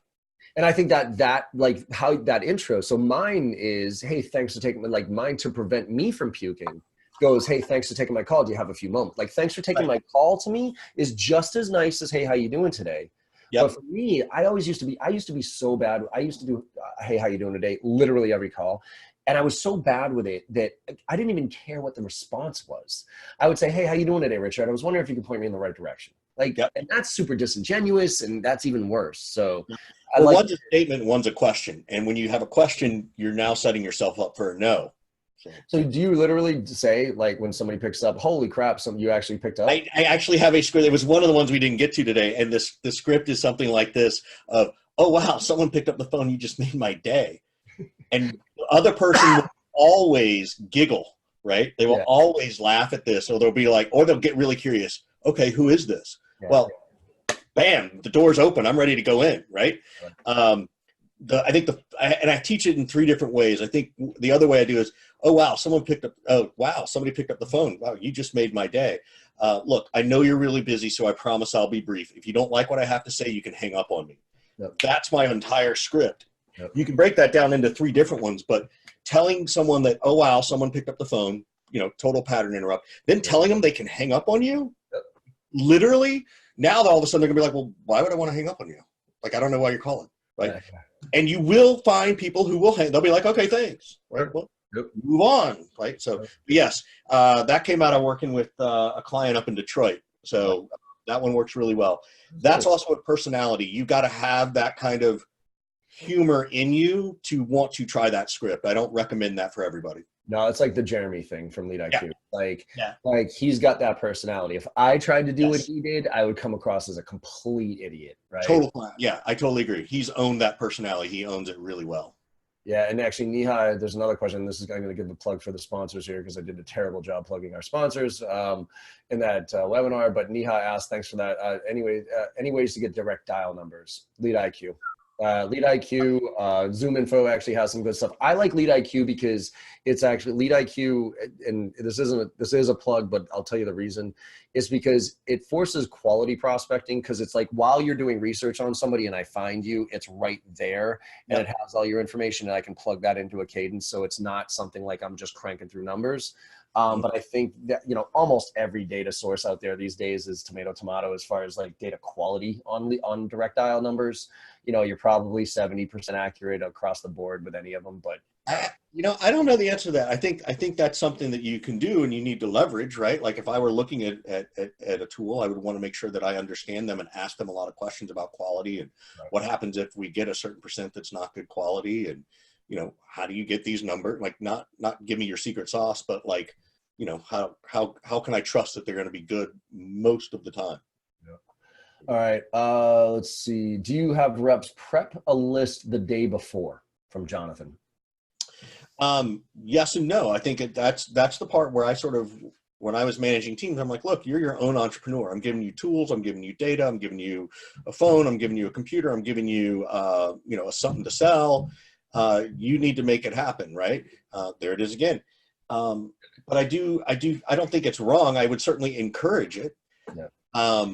And I think that like how that intro, so mine is, hey, thanks for taking, like mine to prevent me from puking goes, hey, thanks for taking my call. Do you have a few moments? Like, thanks for taking my call to me is just as nice as, hey, how you doing today? Yep. But for me, I used to be so bad. I used to do, hey, how you doing today? Literally every call. And I was so bad with it that I didn't even care what the response was. I would say, hey, how you doing today, Richard? I was wondering if you could point me in the right direction. Like, and that's super disingenuous, and that's even worse. So one's a statement, one's a question. And when you have a question, you're now setting yourself up for a no. So do you literally say, like, when somebody picks up, holy crap, something you actually picked up? I actually have a script. It was one of the ones we didn't get to today. And the script is something like this of, oh, wow, someone picked up the phone. You just made my day. And the other person will always giggle, right? They will always laugh at this, or they'll be like, or they'll get really curious. Okay, who is this? Yeah. Well, bam, the door's open. I'm ready to go in, right? I teach it in 3 different ways. I think the other way I do is, oh, wow, somebody picked up the phone. Wow, you just made my day. Look, I know you're really busy, so I promise I'll be brief. If you don't like what I have to say, you can hang up on me. Yep. That's my entire script. Yep. You can break that down into 3 different ones, but telling someone that, oh, wow, someone picked up the phone, you know, total pattern interrupt, then telling them they can hang up on you, literally, now all of a sudden they're going to be like, well, why would I want to hang up on you? Like, I don't know why you're calling, right? Yeah. And you will find people who will they'll be like, okay, thanks, right? Well, move on, right? So, yes, that came out of working with a client up in Detroit. So that one works really well. That's also a personality. You got to have that kind of humor in you to want to try that script. I don't recommend that for everybody. No, it's like the Jeremy thing from Lead IQ. Like he's got that personality. If I tried to do what he did, I would come across as a complete idiot, right? Total. Yeah, I totally agree. He's owned that personality. He owns it really well. Yeah, and actually, Neha, there's another question. This is I'm going to give the plug for the sponsors here because I did a terrible job plugging our sponsors in that webinar. But Neha asked, thanks for that. Any ways to get direct dial numbers? Lead IQ. Lead IQ, Zoom Info actually has some good stuff. I like Lead IQ because it's actually Lead IQ, and this is a plug, but I'll tell you the reason. Is because it forces quality prospecting, because it's like while you're doing research on somebody and I find you, it's right there and it has all your information and I can plug that into a cadence. So it's not something like I'm just cranking through numbers. But I think that, almost every data source out there these days is tomato as far as like data quality on direct dial numbers. You're probably 70% accurate across the board with any of them, but I don't know the answer to that. I think that's something that you can do and you need to leverage, right? Like if I were looking at a tool, I would want to make sure that I understand them and ask them a lot of questions about quality and what happens if we get a certain percent that's not good quality, and how do you get these numbers? Like not give me your secret sauce, but like, how can I trust that they're going to be good most of the time? All right. Let's see. Do you have reps prep a list the day before? From Jonathan. Yes and no. I think that's the part where I sort of, when I was managing teams, I'm like, look, you're your own entrepreneur. I'm giving you tools. I'm giving you data. I'm giving you a phone. I'm giving you a computer. I'm giving you, something to sell. You need to make it happen, right? There it is again. But I don't think it's wrong. I would certainly encourage it. Yeah.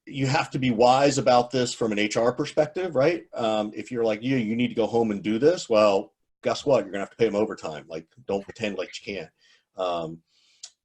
You have to be wise about this from an HR perspective, right? If you're like, you need to go home and do this. Well, guess what? You're gonna have to pay them overtime. Like, don't pretend like you can't.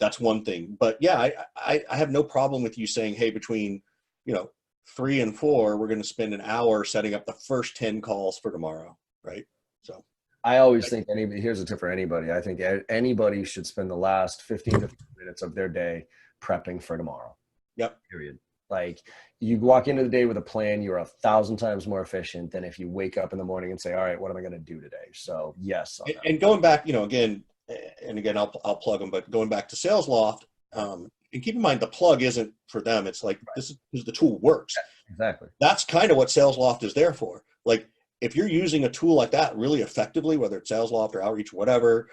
That's one thing. But yeah, I have no problem with you saying, hey, between 3 and 4, we're going to spend an hour setting up the first 10 calls for tomorrow, right? So I always think here's a tip for anybody. I think anybody should spend the last 15 to 30 minutes of their day prepping for tomorrow. Yep. Period. Like, you walk into the day with a plan, you're 1,000 times more efficient than if you wake up in the morning and say, all right, what am I going to do today? So yes. And going back, again, I'll plug them, but going back to SalesLoft, and keep in mind, the plug isn't for them. It's like, this is the tool works. Yeah, exactly. That's kind of what SalesLoft is there for. Like, if you're using a tool like that really effectively, whether it's SalesLoft or Outreach, or whatever,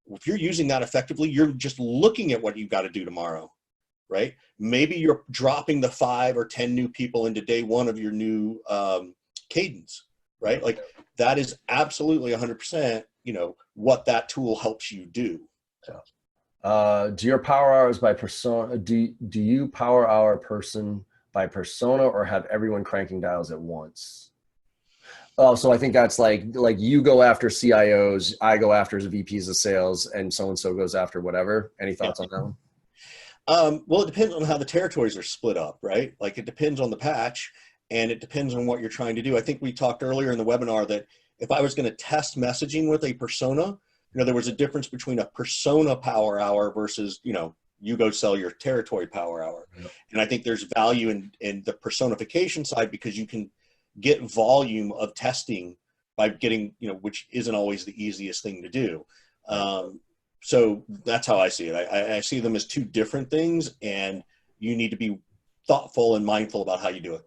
if you're using that effectively, you're just looking at what you've got to do tomorrow. Right? Maybe you're dropping the 5 or 10 new people into day 1 of your new cadence, right? Like, that is absolutely 100%, what that tool helps you do. So. Do your power hours by persona? Do you power hour person by persona, or have everyone cranking dials at once? Oh, so I think that's like you go after CIOs, I go after VPs of sales, and so goes after whatever. Any thoughts on that one? Well, it depends on how the territories are split up, right? Like, it depends on the patch, and it depends on what you're trying to do. I think we talked earlier in the webinar that if I was going to test messaging with a persona, there was a difference between a persona power hour versus, you go sell your territory power hour. Yep. And I think there's value in the personification side, because you can get volume of testing by getting, which isn't always the easiest thing to do. So that's how I see it. I see them as two different things, and you need to be thoughtful and mindful about how you do it.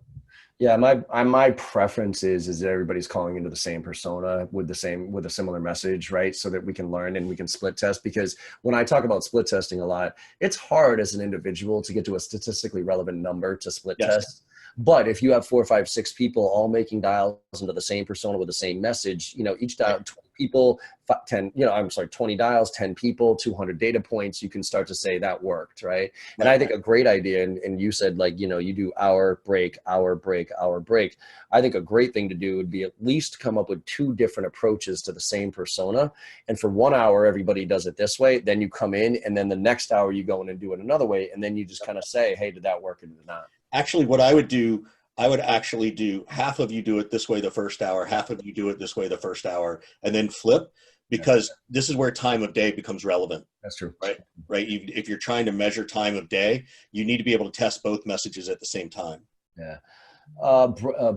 Yeah, my preference is that everybody's calling into the same persona with a similar message, right? So that we can learn and we can split test. Because when I talk about split testing a lot, it's hard as an individual to get to a statistically relevant number to split test. But if you have 4, 5, 6 people all making dials into the same persona with the same message, each dial, 20 people, 20 dials, 10 people, 200 data points, you can start to say that worked, right? And I think a great idea, and you said, like, you do hour break, hour break, hour break. I think a great thing to do would be at least come up with 2 different approaches to the same persona. And for 1 hour, everybody does it this way. Then you come in, and then the next hour you go in and do it another way. And then you just kind of say, hey, did that work or did it not? Actually, what I would do, I would actually do half of you do it this way the first hour, half of you do it this way the first hour, and then flip, because this is where time of day becomes relevant. That's true. Right. If you're trying to measure time of day, you need to be able to test both messages at the same time. Yeah.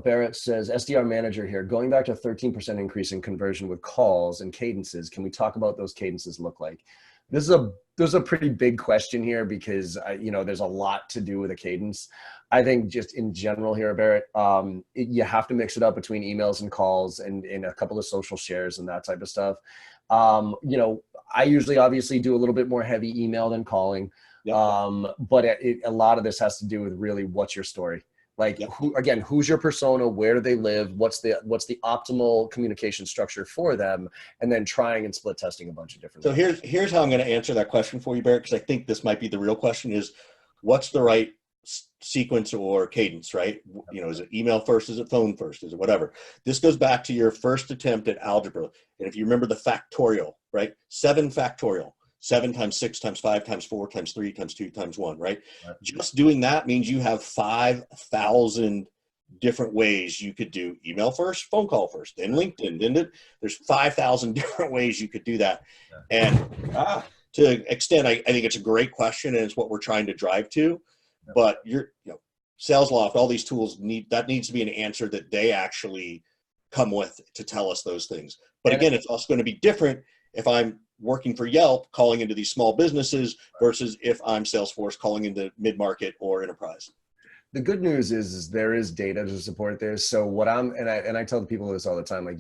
Barrett says, SDR manager here, going back to 13% increase in conversion with calls and cadences. Can we talk about those cadences look like? There's a pretty big question here, because there's a lot to do with a cadence. I think just in general here, Barrett, you have to mix it up between emails and calls and a couple of social shares and that type of stuff. I usually obviously do a little bit more heavy email than calling. Yep. But a lot of this has to do with really what's your story, Like Yep. who, again, who's your persona? Where do they live? What's the optimal communication structure for them? And then trying and split testing a bunch of different So things. here's how I'm going to answer that question for you, Barrett, because I think this might be the real question: is what's the right sequence or cadence, right? You know, is it email first? Is it phone first? Is it whatever? This goes back to your first attempt at algebra, and if you remember the factorial, right? 7 factorial. 7 times 6 times 5 times 4 times 3 times 2 times 1, right? Right. Just doing that means you have 5,000 different ways you could do email first, phone call first, then LinkedIn, then there's 5,000 different ways you could do that. Yeah. And to extend, I think it's a great question, and it's what we're trying to drive to. Yeah. But SalesLoft, all these tools needs to be an answer that they actually come with to tell us those things. But again, it's also going to be different if I'm working for Yelp calling into these small businesses versus if I'm Salesforce calling into mid-market or enterprise. The good news is there is data to support this. So what I tell the people this all the time, like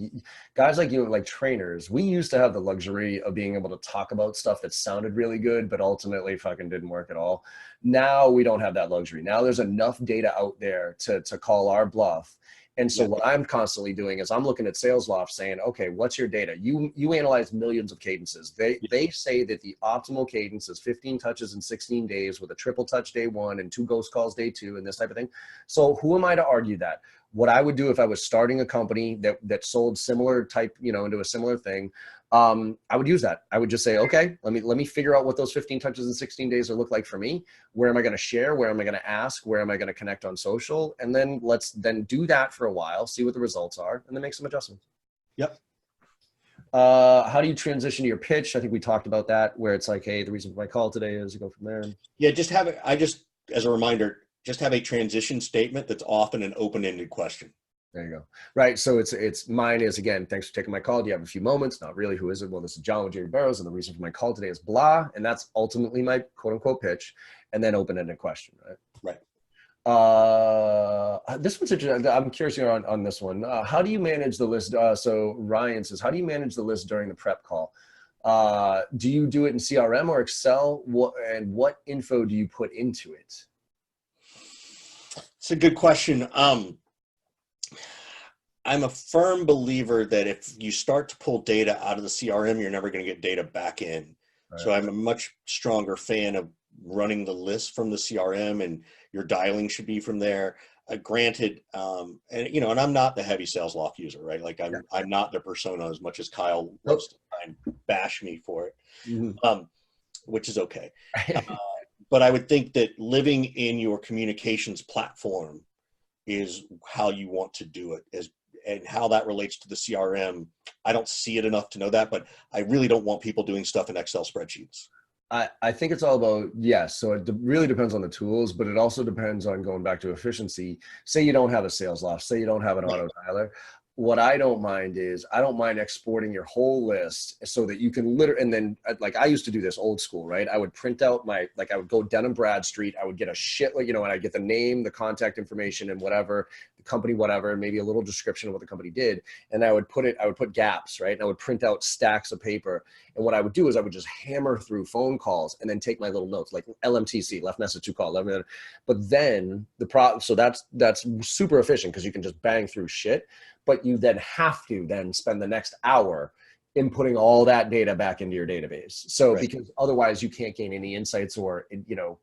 guys like you, like trainers, we used to have the luxury of being able to talk about stuff that sounded really good, but ultimately fucking didn't work at all. Now we don't have that luxury. Now there's enough data out there to call our bluff. And so what I'm constantly doing is I'm looking at SalesLoft saying, okay, what's your data? You analyze millions of cadences. They say that the optimal cadence is 15 touches in 16 days with a triple touch day 1 and 2 ghost calls day 2 and this type of thing. So who am I to argue that? What I would do if I was starting a company that sold similar type, into a similar thing, I would use that. I would just say, okay, let me figure out what those 15 touches in 16 days will look like for me. Where am I going to share? Where am I going to ask? Where am I going to connect on social? And then let's then do that for a while, see what the results are, and then make some adjustments. Yep. How do you transition to your pitch? I think we talked about that, where it's like, hey, the reason for my call today is to go from there. Yeah, as a reminder, just have a transition statement that's often an open-ended question. There you go. Right. So it's mine is, again, thanks for taking my call. Do you have a few moments? Not really. Who is it? Well, this is John with Jerry Barrows, and the reason for my call today is blah. And that's ultimately my quote unquote pitch, and then open-ended question. Right. Right. This one's interesting. I'm curious here on this one. How do you manage the list? So Ryan says, how do you manage the list during the prep call? Do you do it in CRM or Excel? What info do you put into it? It's a good question. I'm a firm believer that if you start to pull data out of the CRM, you're never going to get data back in. Right. So I'm a much stronger fan of running the list from the CRM, and your dialing should be from there. Granted, and I'm not the heavy SalesLoft user, right? Like I'm not the persona as much as Kyle loves to try and bash me for it, which is okay. But I would think that living in your communications platform is how you want to do it, and how that relates to the CRM. I don't see it enough to know that, but I really don't want people doing stuff in Excel spreadsheets. I think it's all about, yes. So it really depends on the tools, but it also depends on going back to efficiency. Say you don't have a SalesLoft, say you don't have an auto dialer. What I don't mind is I don't mind exporting your whole list so that you can and then like I used to do this old school, right? I would print out I would go Dun & Bradstreet. I would get a shit, and I'd get the name, the contact information and whatever, the company, whatever, and maybe a little description of what the company did. And I would put gaps, right? And I would print out stacks of paper. And what I would do is I would just hammer through phone calls and then take my little notes, like LMTC, left message to call. But then so that's super efficient because you can just bang through shit. But you then have to then spend the next hour inputting all that data back into your database. So because otherwise you can't gain any insights or,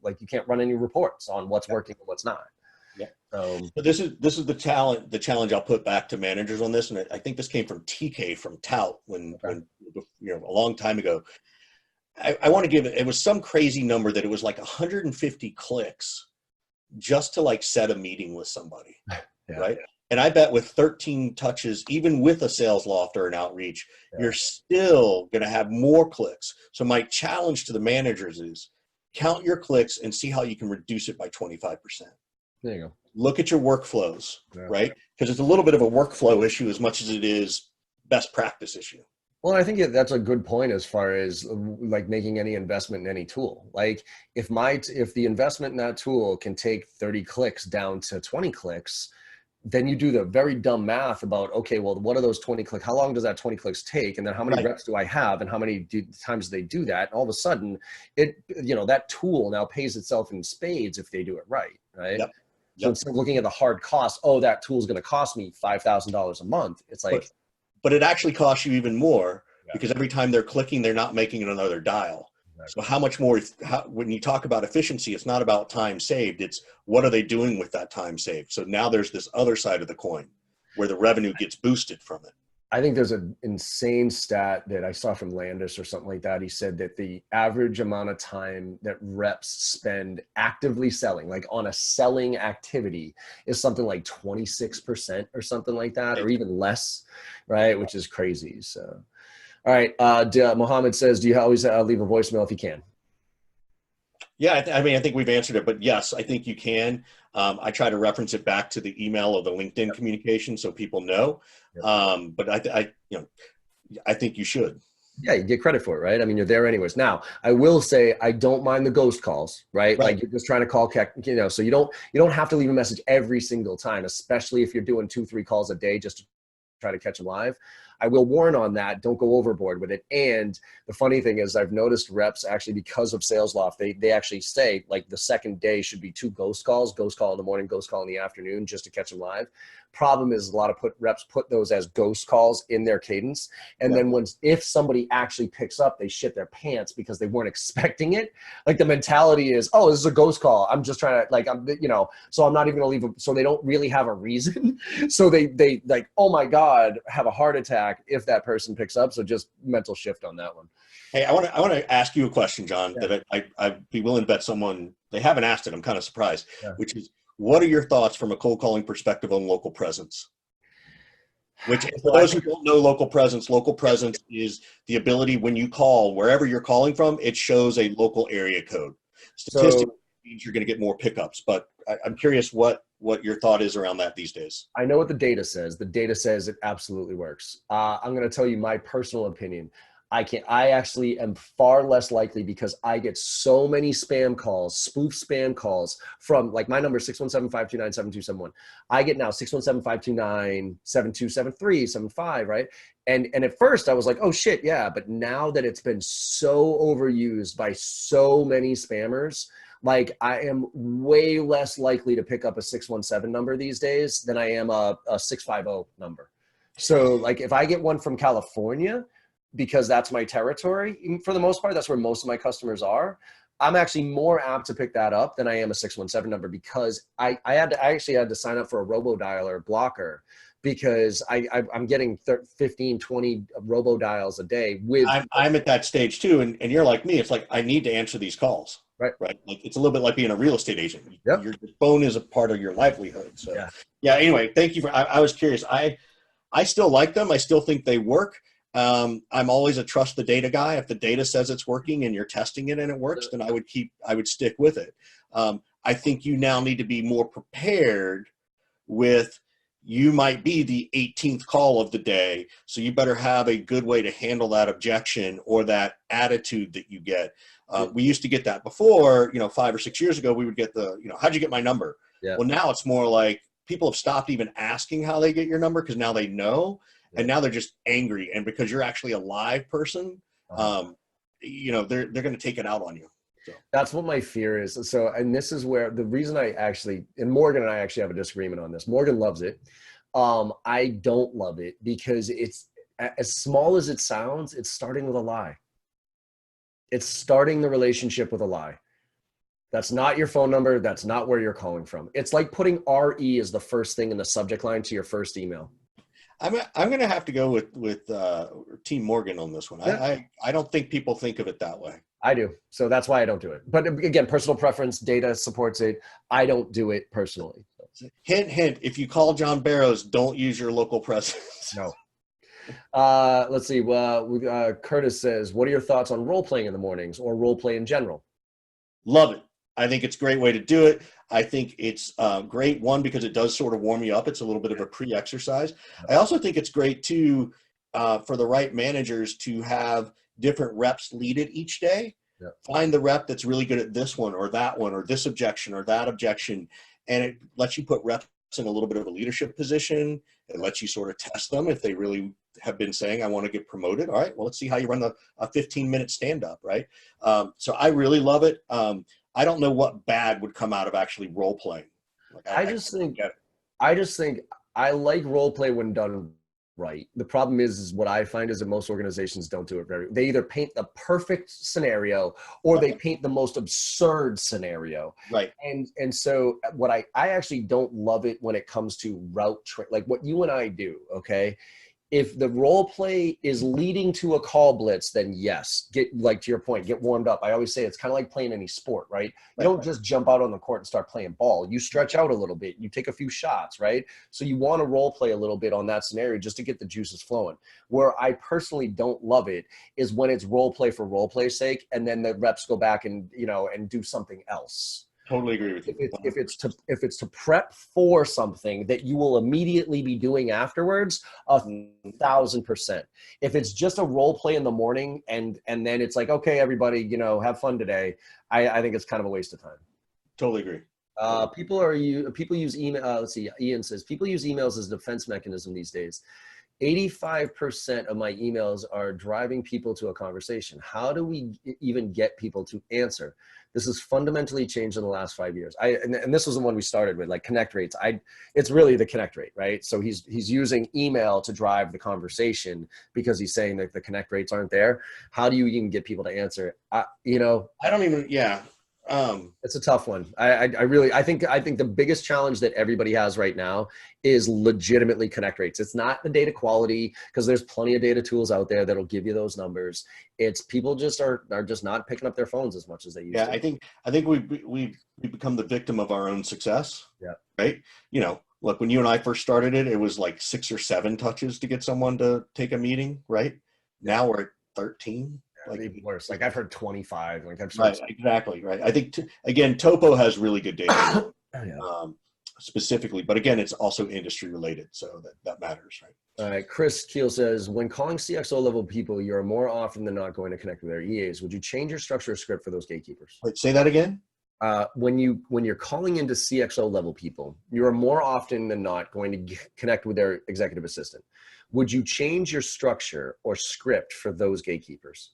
like you can't run any reports on what's working and what's not. Yeah. So this is the challenge I'll put back to managers on this. And I think this came from TK from Tout when a long time ago. I want to give it was some crazy number that it was like 150 clicks just to set a meeting with somebody. Right. And I bet with 13 touches, even with a SalesLoft or an outreach, you're still going to have more clicks. So my challenge to the managers is count your clicks and see how you can reduce it by 25%. There you go. Look at your workflows, right? Because it's a little bit of a workflow issue as much as it is best practice issue. Well, I think that's a good point as far as like making any investment in any tool. Like if the investment in that tool can take 30 clicks down to 20 clicks, then you do the very dumb math about, okay, well, what are those 20 clicks? How long does that 20 clicks take? And then how many reps do I have? And how many times do they do that? And all of a sudden that tool now pays itself in spades if they do it right. Right. Yep. So instead of looking at the hard cost, oh, that tool is going to cost me $5,000 a month. It's like, but it actually costs you even more Yeah. because every time they're clicking, they're not making another dial. Exactly. So how much more, when you talk about efficiency, it's not about time saved. It's what are they doing with that time saved? So now there's this other side of the coin where the revenue gets boosted from it. I think there's an insane stat that I saw from Landis or something like that. He said that the average amount of time that reps spend actively selling, like on a selling activity, is something like 26% or something like that, or even less, right? Which is crazy. So, all right. Mohammed says, do you always leave a voicemail if you can? Yeah, I mean, I think we've answered it, but yes, I think you can. I try to reference it back to the email or the LinkedIn communication so people know. But I think you should. Yeah, you get credit for it, right? I mean, you're there anyways. Now, I will say I don't mind the ghost calls, right? Like you're just trying to call, so you don't have to leave a message every single time, especially if you're doing 2-3 calls a day just to try to catch them live. I will warn on that. Don't go overboard with it. And the funny thing is I've noticed reps actually, because of SalesLoft, they actually say like the second day should be 2 ghost calls, ghost call in the morning, ghost call in the afternoon, just to catch them live. Problem is a lot of reps put those as ghost calls in their cadence. And then if somebody actually picks up, they shit their pants because they weren't expecting it. Like the mentality is, oh, this is a ghost call. I'm just trying to so I'm not even gonna leave so they don't really have a reason. So they like, oh my God, have a heart attack if that person picks up. So just mental shift on that one. Hey, I want to ask you a question, John, that I'd be willing to bet someone, they haven't asked it. I'm kind of surprised, which is, what are your thoughts from a cold calling perspective on local presence? Which, for those who don't know local presence is the ability when you call, wherever you're calling from, it shows a local area code. Statistically, it means you're going to get more pickups, but I'm curious what your thought is around that these days. I know what the data says. The data says it absolutely works. I'm going to tell you my personal opinion. I actually am far less likely, because I get so many spam calls, spoof spam calls from, like, my number is 617-529-7271. I get now 617-529-7273-75, right? And at first I was like, oh shit, yeah. But now that it's been so overused by so many spammers, like, I am way less likely to pick up a 617 number these days than I am a 650 number. So like if I get one from California, because that's my territory, for the most part, that's where most of my customers are, I'm actually more apt to pick that up than I am a 617 number, because I actually had to sign up for a robo-dialer blocker, because I'm getting 15, 20 robo-dials a day with. I'm at that stage too. And you're like me, it's like, I need to answer these calls. Right. Like it's a little bit like being a real estate agent. Yep. Your phone is a part of your livelihood. So yeah, anyway, thank you I was curious. I still like them. I still think they work. I'm always a trust the data guy. If the data says it's working and you're testing it and it works, then I would stick with it. I think you now need to be more prepared with, you might be the 18th call of the day. So you better have a good way to handle that objection or that attitude that you get. We used to get that before, 5 or 6 years ago, we would get the, how'd you get my number? Yeah. Well, now it's more like people have stopped even asking how they get your number, because now they know. And now they're just angry. And because you're actually a live person, they're going to take it out on you. So. That's what my fear is. So, and this is where the reason and Morgan and I actually have a disagreement on this. Morgan loves it. I don't love it, because it's, as small as it sounds, it's starting with a lie. It's starting the relationship with a lie. That's not your phone number. That's not where you're calling from. It's like putting RE as the first thing in the subject line to your first email. I'm going to have to go with Team Morgan on this one. Yeah. I don't think people think of it that way. I do. So that's why I don't do it. But again, personal preference, data supports it. I don't do it personally. Hint, hint. If you call John Barrows, don't use your local presence. No. Let's see. Curtis says, what are your thoughts on role playing in the mornings, or role play in general? Love it. I think it's a great way to do it. I think it's great, one, because it does sort of warm you up. It's a little bit of a pre-exercise. I also think it's great too, for the right managers to have different reps lead it each day. Yeah. Find the rep that's really good at this one or that one or this objection or that objection. And it lets you put reps in a little bit of a leadership position. It lets you sort of test them if they really have been saying, I want to get promoted. All right, well, let's see how you run a 15-minute stand-up, right? So I really love it. I don't know what bad would come out of actually role playing. Like I I just think, get it. I just think I like role play when done right. The problem is what I find is that most organizations don't do it very. They either paint the perfect scenario or they Right. paint the most absurd scenario. Right. And so what I actually don't love it when it comes to like what you and I do, okay? If the role play is leading to a call blitz, then yes, get, like to your point, get warmed up. I always say it's kind of like playing any sport, right? You Right. don't just jump out on the court and start playing ball. You stretch out a little bit, you take a few shots, right? So you want to role play a little bit on that scenario just to get the juices flowing. Where I personally don't love it is when it's role play for role play's sake, and then the reps go back and and do something else. Totally agree with you. If it's to prep for something that you will immediately be doing afterwards, 1,000%. If it's just a role play in the morning and then it's like, okay, everybody, have fun today, I think it's kind of a waste of time. Totally agree. People use email. Let's see. Ian says people use emails as a defense mechanism these days. 85% of my emails are driving people to a conversation. How do we even get people to answer? This has fundamentally changed in the last 5 years. And this was the one we started with, like connect rates. It's really the connect rate, right? So he's using email to drive the conversation because he's saying that the connect rates aren't there. How do you even get people to answer? I don't even. Yeah. It's a tough one. I think the biggest challenge that everybody has right now is legitimately connect rates. It's not the data quality, because there's plenty of data tools out there that'll give you those numbers. It's people just are just not picking up their phones as much as they used to. I think we become the victim of our own success. Yeah. Right. Look, when you and I first started it was like 6 or 7 touches to get someone to take a meeting. Right. Yeah. Now we're at 13. Like even worse. Like I've heard 25. Like I've right, exactly right. I think again, Topo has really good data, yeah. Specifically, but again, it's also industry related, so that matters, right? All right. Chris Keel says, when calling CXO level people, you're more often than not going to connect with their EAs. Would you change your structure or script for those gatekeepers? Wait, say that again. When you're calling into CXO level people, you are more often than not going to connect with their executive assistant. Would you change your structure or script for those gatekeepers?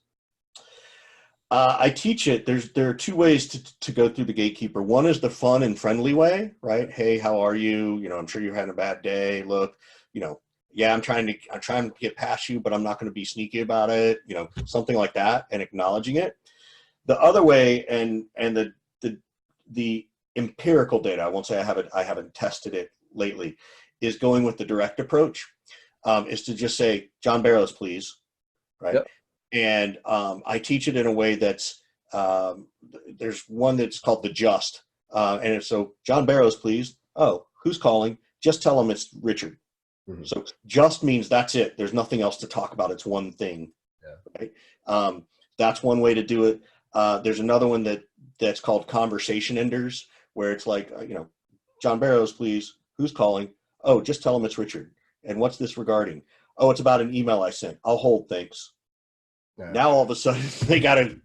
I teach it. There are 2 ways to go through the gatekeeper. One is the fun and friendly way, right? Hey, how are you? I'm sure you're having a bad day. Look, yeah, I'm trying to get past you, but I'm not going to be sneaky about it. Something like that, and acknowledging it. The other way, and the empirical data, I won't say I haven't tested it lately, is going with the direct approach. Is to just say, John Barrows, please, right? Yep. And I teach it in a way that's, there's one that's called the just. And so, John Barrows, please. Oh, who's calling? Just tell him it's Richard. Mm-hmm. So just means that's it. There's nothing else to talk about. It's one thing. Yeah. Right? That's one way to do it. There's another one that's called conversation enders, where it's like, John Barrows, please. Who's calling? Oh, just tell him it's Richard. And what's this regarding? Oh, it's about an email I sent. I'll hold, thanks. Yeah. Now all of a sudden they gotta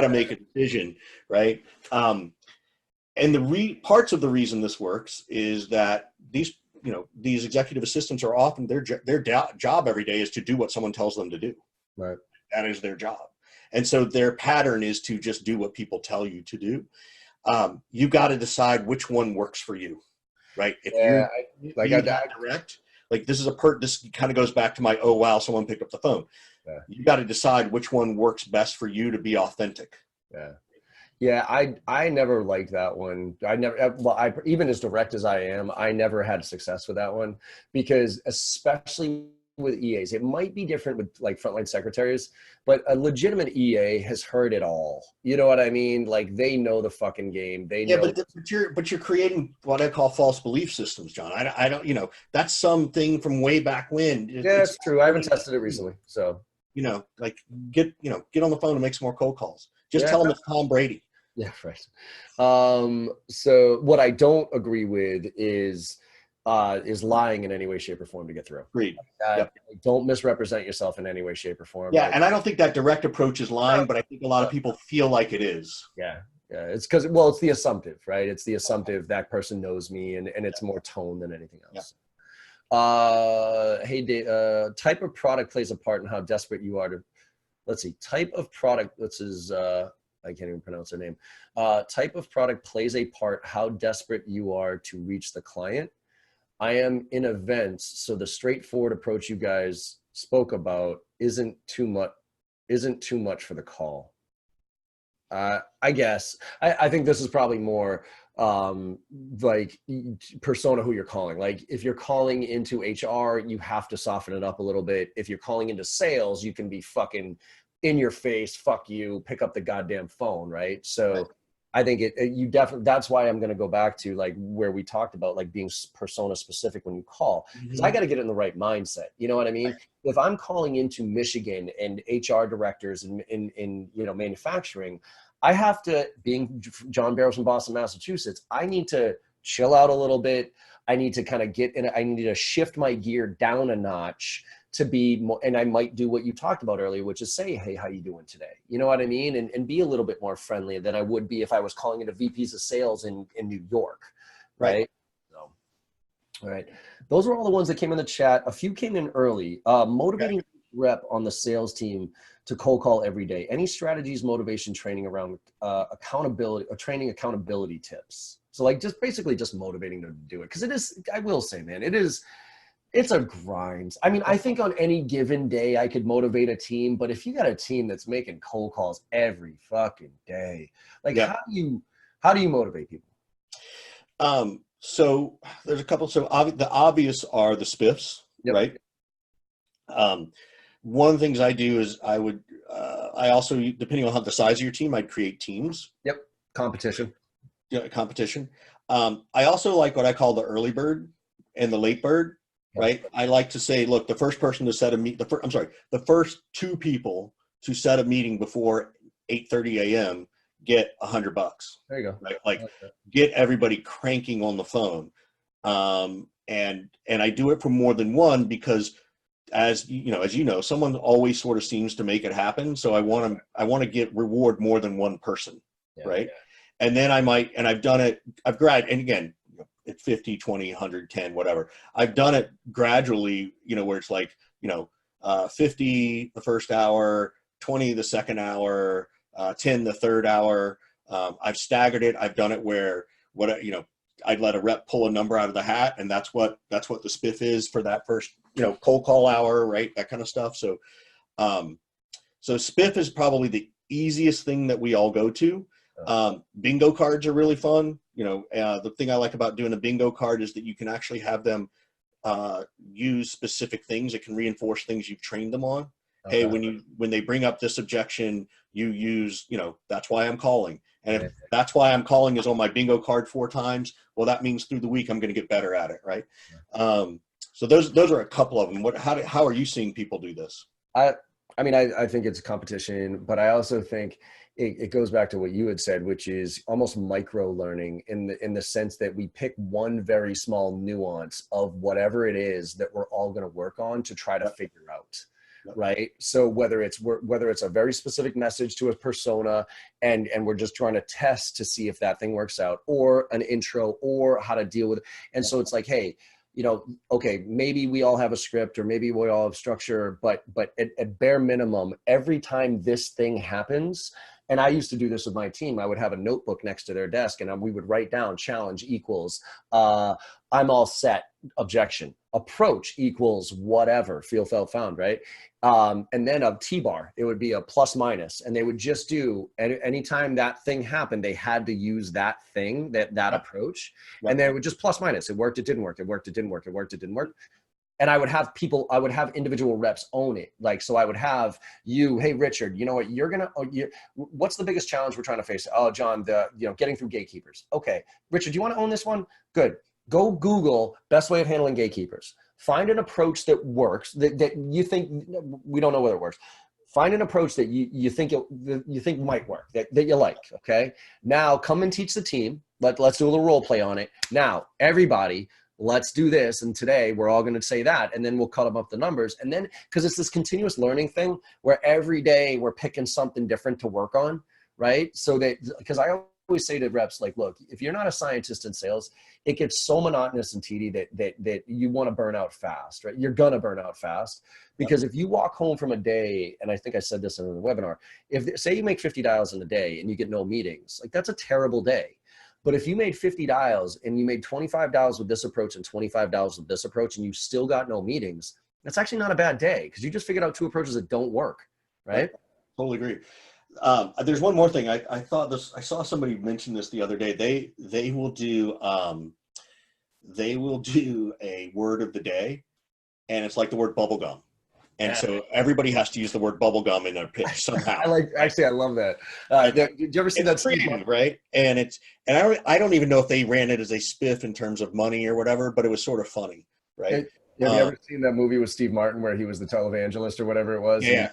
make a decision, right? And the parts of the reason this works is that these executive assistants are often their job every day is to do what someone tells them to do. Right. That is their job, and so their pattern is to just do what people tell you to do. You got to decide which one works for you, right? If you're direct. Like this kind of goes back to my, oh, wow, someone picked up the phone. Yeah. You got to decide which one works best for you to be authentic. Yeah. Yeah. I never liked that one. Even as direct as I am, I never had success with that one, because especially with EAs, it might be different with like frontline secretaries, but a legitimate EA has heard it all. You know what I mean? Like they know the fucking game. They know. But you're creating what I call false belief systems, John. I don't, that's something from way back when. Yeah, it's true. I haven't tested it recently. So, like get on the phone and make some more cold calls. Just tell them it's Tom Brady. Yeah. Right. So what I don't agree with is lying in any way, shape, or form to get through. Agreed. Yep. Don't misrepresent yourself in any way, shape, or form. Yeah, and I don't think that direct approach is lying, but I think a lot of people feel like it is. Yeah. Yeah. It's because, it's the assumptive, right? It's the assumptive that person knows me, and it's more tone than anything else. Yeah. Hey, Dave, type of product plays a part in how desperate you are to, let's see, type of product, this is, I can't even pronounce her name. Type of product plays a part how desperate you are to reach the client. I am in events, so the straightforward approach you guys spoke about isn't too much for the call. I guess I think this is probably more like persona who you're calling. Like if you're calling into HR, you have to soften it up a little bit. If you're calling into sales, you can be fucking in your face, fuck you, pick up the goddamn phone, right? So I think you definitely, that's why I'm going to go back to like where we talked about like being persona specific when you call, because I got to get in the right mindset. You know what I mean? If I'm calling into Michigan and HR directors in you know, manufacturing, I have to, being John Barrows from Boston, Massachusetts, I need to chill out a little bit. I need to kind of get in, I need to shift my gear down a notch to be more, and I might do what you talked about earlier, which is say, hey, how you doing today? You know what I mean? And be a little bit more friendly than I would be if I was calling into VPs of sales in New York, right? So, all right. Those were all the ones that came in the chat. A few came in early. Motivating rep on the sales team to cold call every day. Any strategies, motivation, training around accountability or training accountability tips? So like just basically just motivating them to do it. Cause it is, I will say, man, it's a grind. I mean, I think on any given day I could motivate a team, but if you got a team that's making cold calls every fucking day, like how do you motivate people? So there's a couple. So the obvious are the spiffs, right? One of the things I do is I also, depending on how the size of your team, I'd create teams. Competition. Yeah, competition. I also like what I call the early bird and the late bird. Right. I like to say, look, the first person to set a meet, the first two people to set a meeting before 8:30 a.m. get $100. There you go. Right? Like get everybody cranking on the phone. And I do it for more than one because as you know, someone always sort of seems to make it happen. So I want to get reward more than one person. Right. And then I've done it. And again, at 50, 20, 100, 10, whatever. I've done it gradually, where it's like, 50 the first hour, 20 the second hour, 10 the third hour. I've staggered it. I've done it where I'd let a rep pull a number out of the hat, and that's what the spiff is for that first, cold call hour, right? That kind of stuff. So, so spiff is probably the easiest thing that we all go to. Bingo cards are really fun. The thing I like about doing a bingo card is that you can actually have them use specific things. It can reinforce things you've trained them on. Okay. Hey, when they bring up this objection, you use, that's why I'm calling. And if that's why I'm calling is on my bingo card 4 times, well, that means through the week I'm going to get better at it, right? So those are a couple of them. How are you seeing people do this? I mean, I think it's a competition, but I also think it goes back to what you had said, which is almost micro learning in the sense that we pick one very small nuance of whatever it is that we're all going to work on to try to figure out. Right. So whether it's a very specific message to a persona and we're just trying to test to see if that thing works out, or an intro, or how to deal with it. And so it's like, hey, okay, maybe we all have a script or maybe we all have structure, but at bare minimum, every time this thing happens, and I used to do this with my team, I would have a notebook next to their desk and we would write down challenge equals, I'm all set, objection, approach equals whatever, feel, felt, found, right? And then a T-bar, it would be a plus minus, and they would just do, anytime that thing happened, they had to use that thing, that approach, and then it would just plus minus. It worked, it didn't work, it worked, it didn't work, it worked, it didn't work. And I would have individual reps own it. Like, so I would have you, hey, Richard, you know what, what's the biggest challenge we're trying to face? Oh, John, getting through gatekeepers. Okay, Richard, do you want to own this one? Good. Go Google best way of handling gatekeepers. Find an approach that works, that you think, we don't know whether it works. Find an approach that you think might work, that you like, okay? Now come and teach the team. Let's do a little role play on it. Now, everybody, let's do this. And today we're all going to say that, and then we'll cut them up the numbers. And then, because it's this continuous learning thing where every day we're picking something different to work on, right? So that, because I always say to reps, like, look, if you're not a scientist in sales, it gets so monotonous and tedious that you want to burn out fast, right? You're gonna burn out fast because if you walk home from a day, and I think I said this in the webinar, if say you make 50 dials in a day and you get no meetings, like that's a terrible day. But if you made 50 dials and you made 25 dials with this approach and 25 dials with this approach and you still got no meetings, that's actually not a bad day because you just figured out 2 approaches that don't work, right? Totally agree. There's one more thing. I saw somebody mention this the other day. They will do a word of the day, and it's like the word bubblegum. And so everybody has to use the word bubblegum in their pitch somehow. I love that. Did you ever see that? Creative, right? And I don't even know if they ran it as a spiff in terms of money or whatever, but it was sort of funny, right? Have you ever seen that movie with Steve Martin where he was the televangelist or whatever it was? Yeah.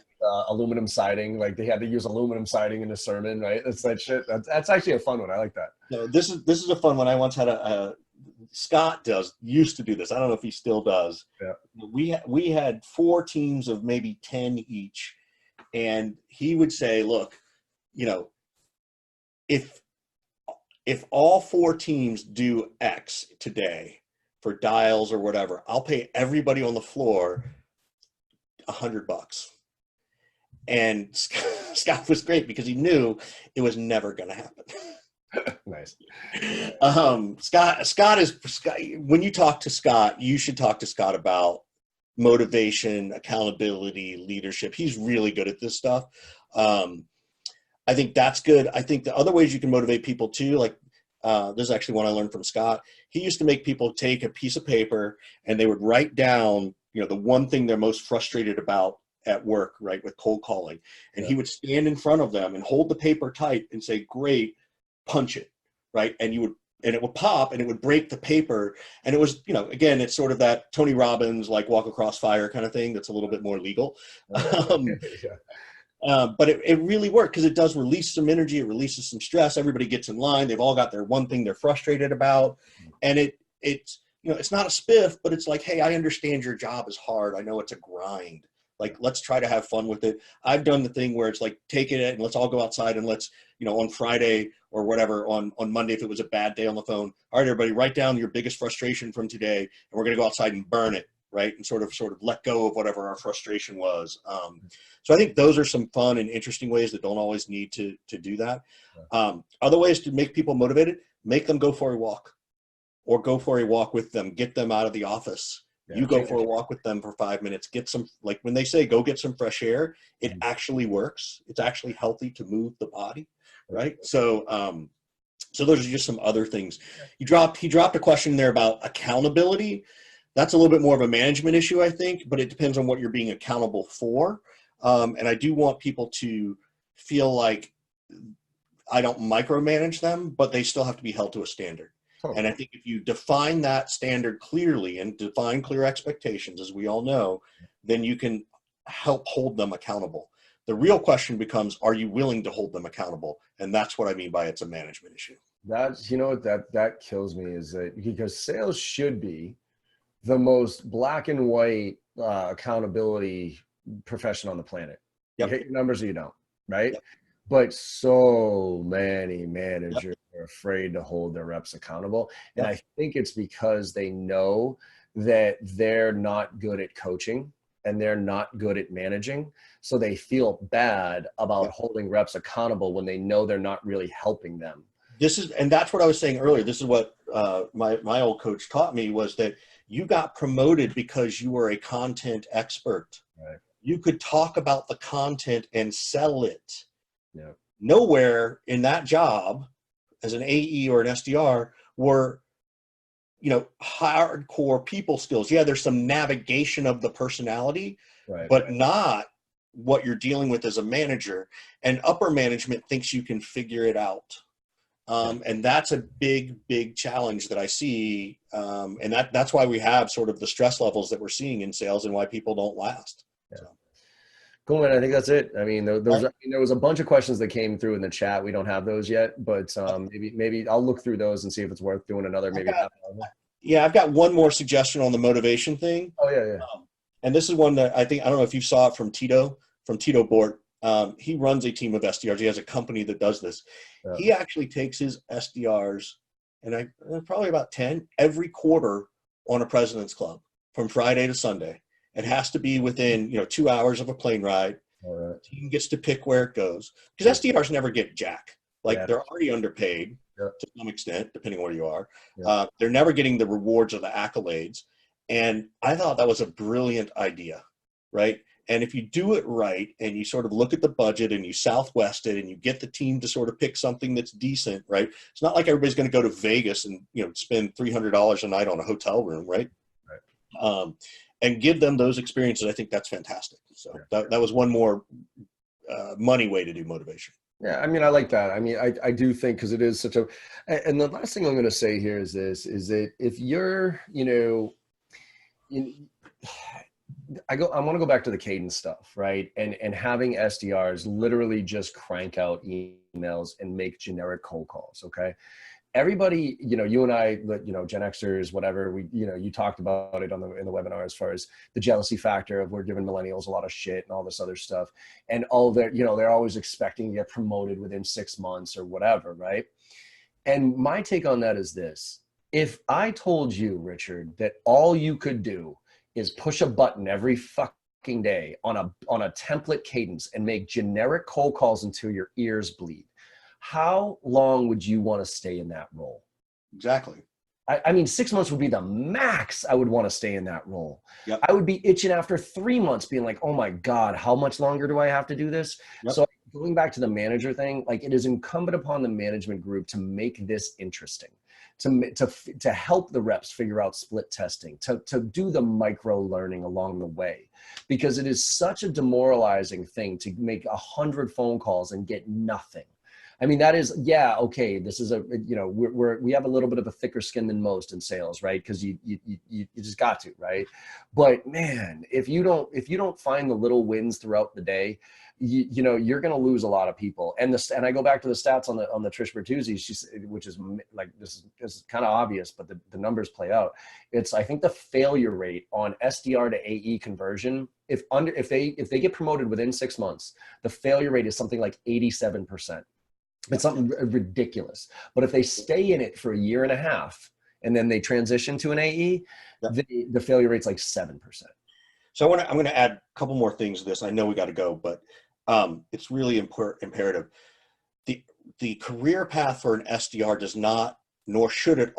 Aluminum siding, like they had to use aluminum siding in a sermon, right? That's that shit. That's actually a fun one. I like that. No, this is a fun one. I once had Scott used to do this. I don't know if he still does. Yeah. We had 4 teams of maybe 10 each, and he would say, look, if all 4 teams do X today for dials or whatever, I'll pay everybody on the floor $100. And Scott was great because he knew it was never going to happen. Nice. Scott, when you talk to Scott, you should talk to Scott about motivation, accountability, leadership. He's really good at this stuff. I think that's good. I think the other ways you can motivate people too, like this is actually one I learned from Scott. He used to make people take a piece of paper and they would write down, the one thing they're most frustrated about at work, right, with cold calling. And he would stand in front of them and hold the paper tight and say, great, punch it, right? And it would pop and it would break the paper. And it was, again, it's sort of that Tony Robbins, like walk across fire kind of thing. That's a little bit more legal. But it really worked because it does release some energy. It releases some stress. Everybody gets in line. They've all got their one thing they're frustrated about. And it's not a spiff, but it's like, hey, I understand your job is hard. I know it's a grind. Like, let's try to have fun with it. I've done the thing where it's like, take it and let's all go outside and let's, on Friday or whatever, on Monday, if it was a bad day on the phone, all right, everybody, write down your biggest frustration from today, and we're going to go outside and burn it, right? And sort of let go of whatever our frustration was. So I think those are some fun and interesting ways that don't always need to do that. Other ways to make people motivated, make them go for a walk or go for a walk with them, get them out of the office. You go for a walk with them for 5 minutes, get some, like when they say, go get some fresh air, it actually works. It's actually healthy to move the body. Right. So, so those are just some other things. He dropped a question there about accountability. That's a little bit more of a management issue, I think, but it depends on what you're being accountable for. And I do want people to feel like I don't micromanage them, but they still have to be held to a standard. And I think if you define that standard clearly and define clear expectations, as we all know, then you can help hold them accountable. The real question becomes, are you willing to hold them accountable? And that's what I mean by it's a management issue. That's, that kills me is that because sales should be the most black and white accountability profession on the planet. You hit your numbers or you don't, right? But so many managers are afraid to hold their reps accountable. And I think it's because they know that they're not good at coaching and they're not good at managing. So they feel bad about holding reps accountable when they know they're not really helping them. And that's what I was saying earlier. This is what my old coach taught me, was that you got promoted because you were a content expert. Right. You could talk about the content and sell it. Yeah. Nowhere in that job as an AE or an SDR were, hardcore people skills. Yeah, there's some navigation of the personality, but not what you're dealing with as a manager. And upper management thinks you can figure it out. And that's a big, big challenge that I see. And that's why we have sort of the stress levels that we're seeing in sales and why people don't last. Yeah. Cool, man. I think that's it. I mean, there was a bunch of questions that came through in the chat. We don't have those yet, but maybe I'll look through those and see if it's worth doing another. I've got one more suggestion on the motivation thing. Oh yeah. And this is one that I don't know if you saw it from Tito Bort. He runs a team of SDRs. He has a company that does this. Yeah. He actually takes his SDRs, and probably about 10 every quarter on a President's Club from Friday to Sunday. It has to be within 2 hours of a plane ride. All right. Team gets to pick where it goes, because SDRs never get jack. Like, Yeah. they're already underpaid Yeah. to some extent, depending on where you are. Yeah. They're never getting the rewards or the accolades. And I thought that was a brilliant idea, right? And if you do it right and you sort of look at the budget and you Southwest it and you get the team to sort of pick something that's decent, right? It's not like everybody's going to go to Vegas and spend $300 a night on a hotel room, right? Right. And give them those experiences. I think that's fantastic. So that was one more money way to do motivation. Yeah, I mean, I like that. I mean, I do think, because it is such a, and the last thing I'm going to say here is this, is that if you're, I want to go back to the cadence stuff, right? And having SDRs literally just crank out emails and make generic cold calls. Okay. Everybody, you and I, Gen Xers, whatever, you talked about it in the webinar, as far as the jealousy factor of we're giving millennials a lot of shit and all this other stuff. And all that, they're always expecting to get promoted within 6 months or whatever. Right. And my take on that is this: if I told you, Richard, that all you could do is push a button every fucking day on a template cadence and make generic cold calls until your ears bleed, how long would you want to stay in that role? Exactly. I mean, 6 months would be the max I would want to stay in that role. Yep. I would be itching after 3 months, being like, oh my God, how much longer do I have to do this? Yep. So going back to the manager thing, like, it is incumbent upon the management group to make this interesting, to help the reps figure out split testing, to do the micro learning along the way, because it is such a demoralizing thing to make 100 phone calls and get nothing. I mean, that is, yeah, okay, this is we have a little bit of a thicker skin than most in sales, right? Because you just got to, right? But man, if you don't find the little wins throughout the day, you're going to lose a lot of people. And I go back to the stats on the Trish Bertuzzi, which is like, this is kind of obvious, but the numbers play out. It's, I think, the failure rate on SDR to AE conversion, if they get promoted within 6 months, the failure rate is something like 87%. It's something ridiculous. But if they stay in it for a year and a half and then they transition to an AE, the failure rate's like 7%. So I'm going to add a couple more things to this. I know we got to go, but it's really imperative. The career path for an SDR does not, nor should it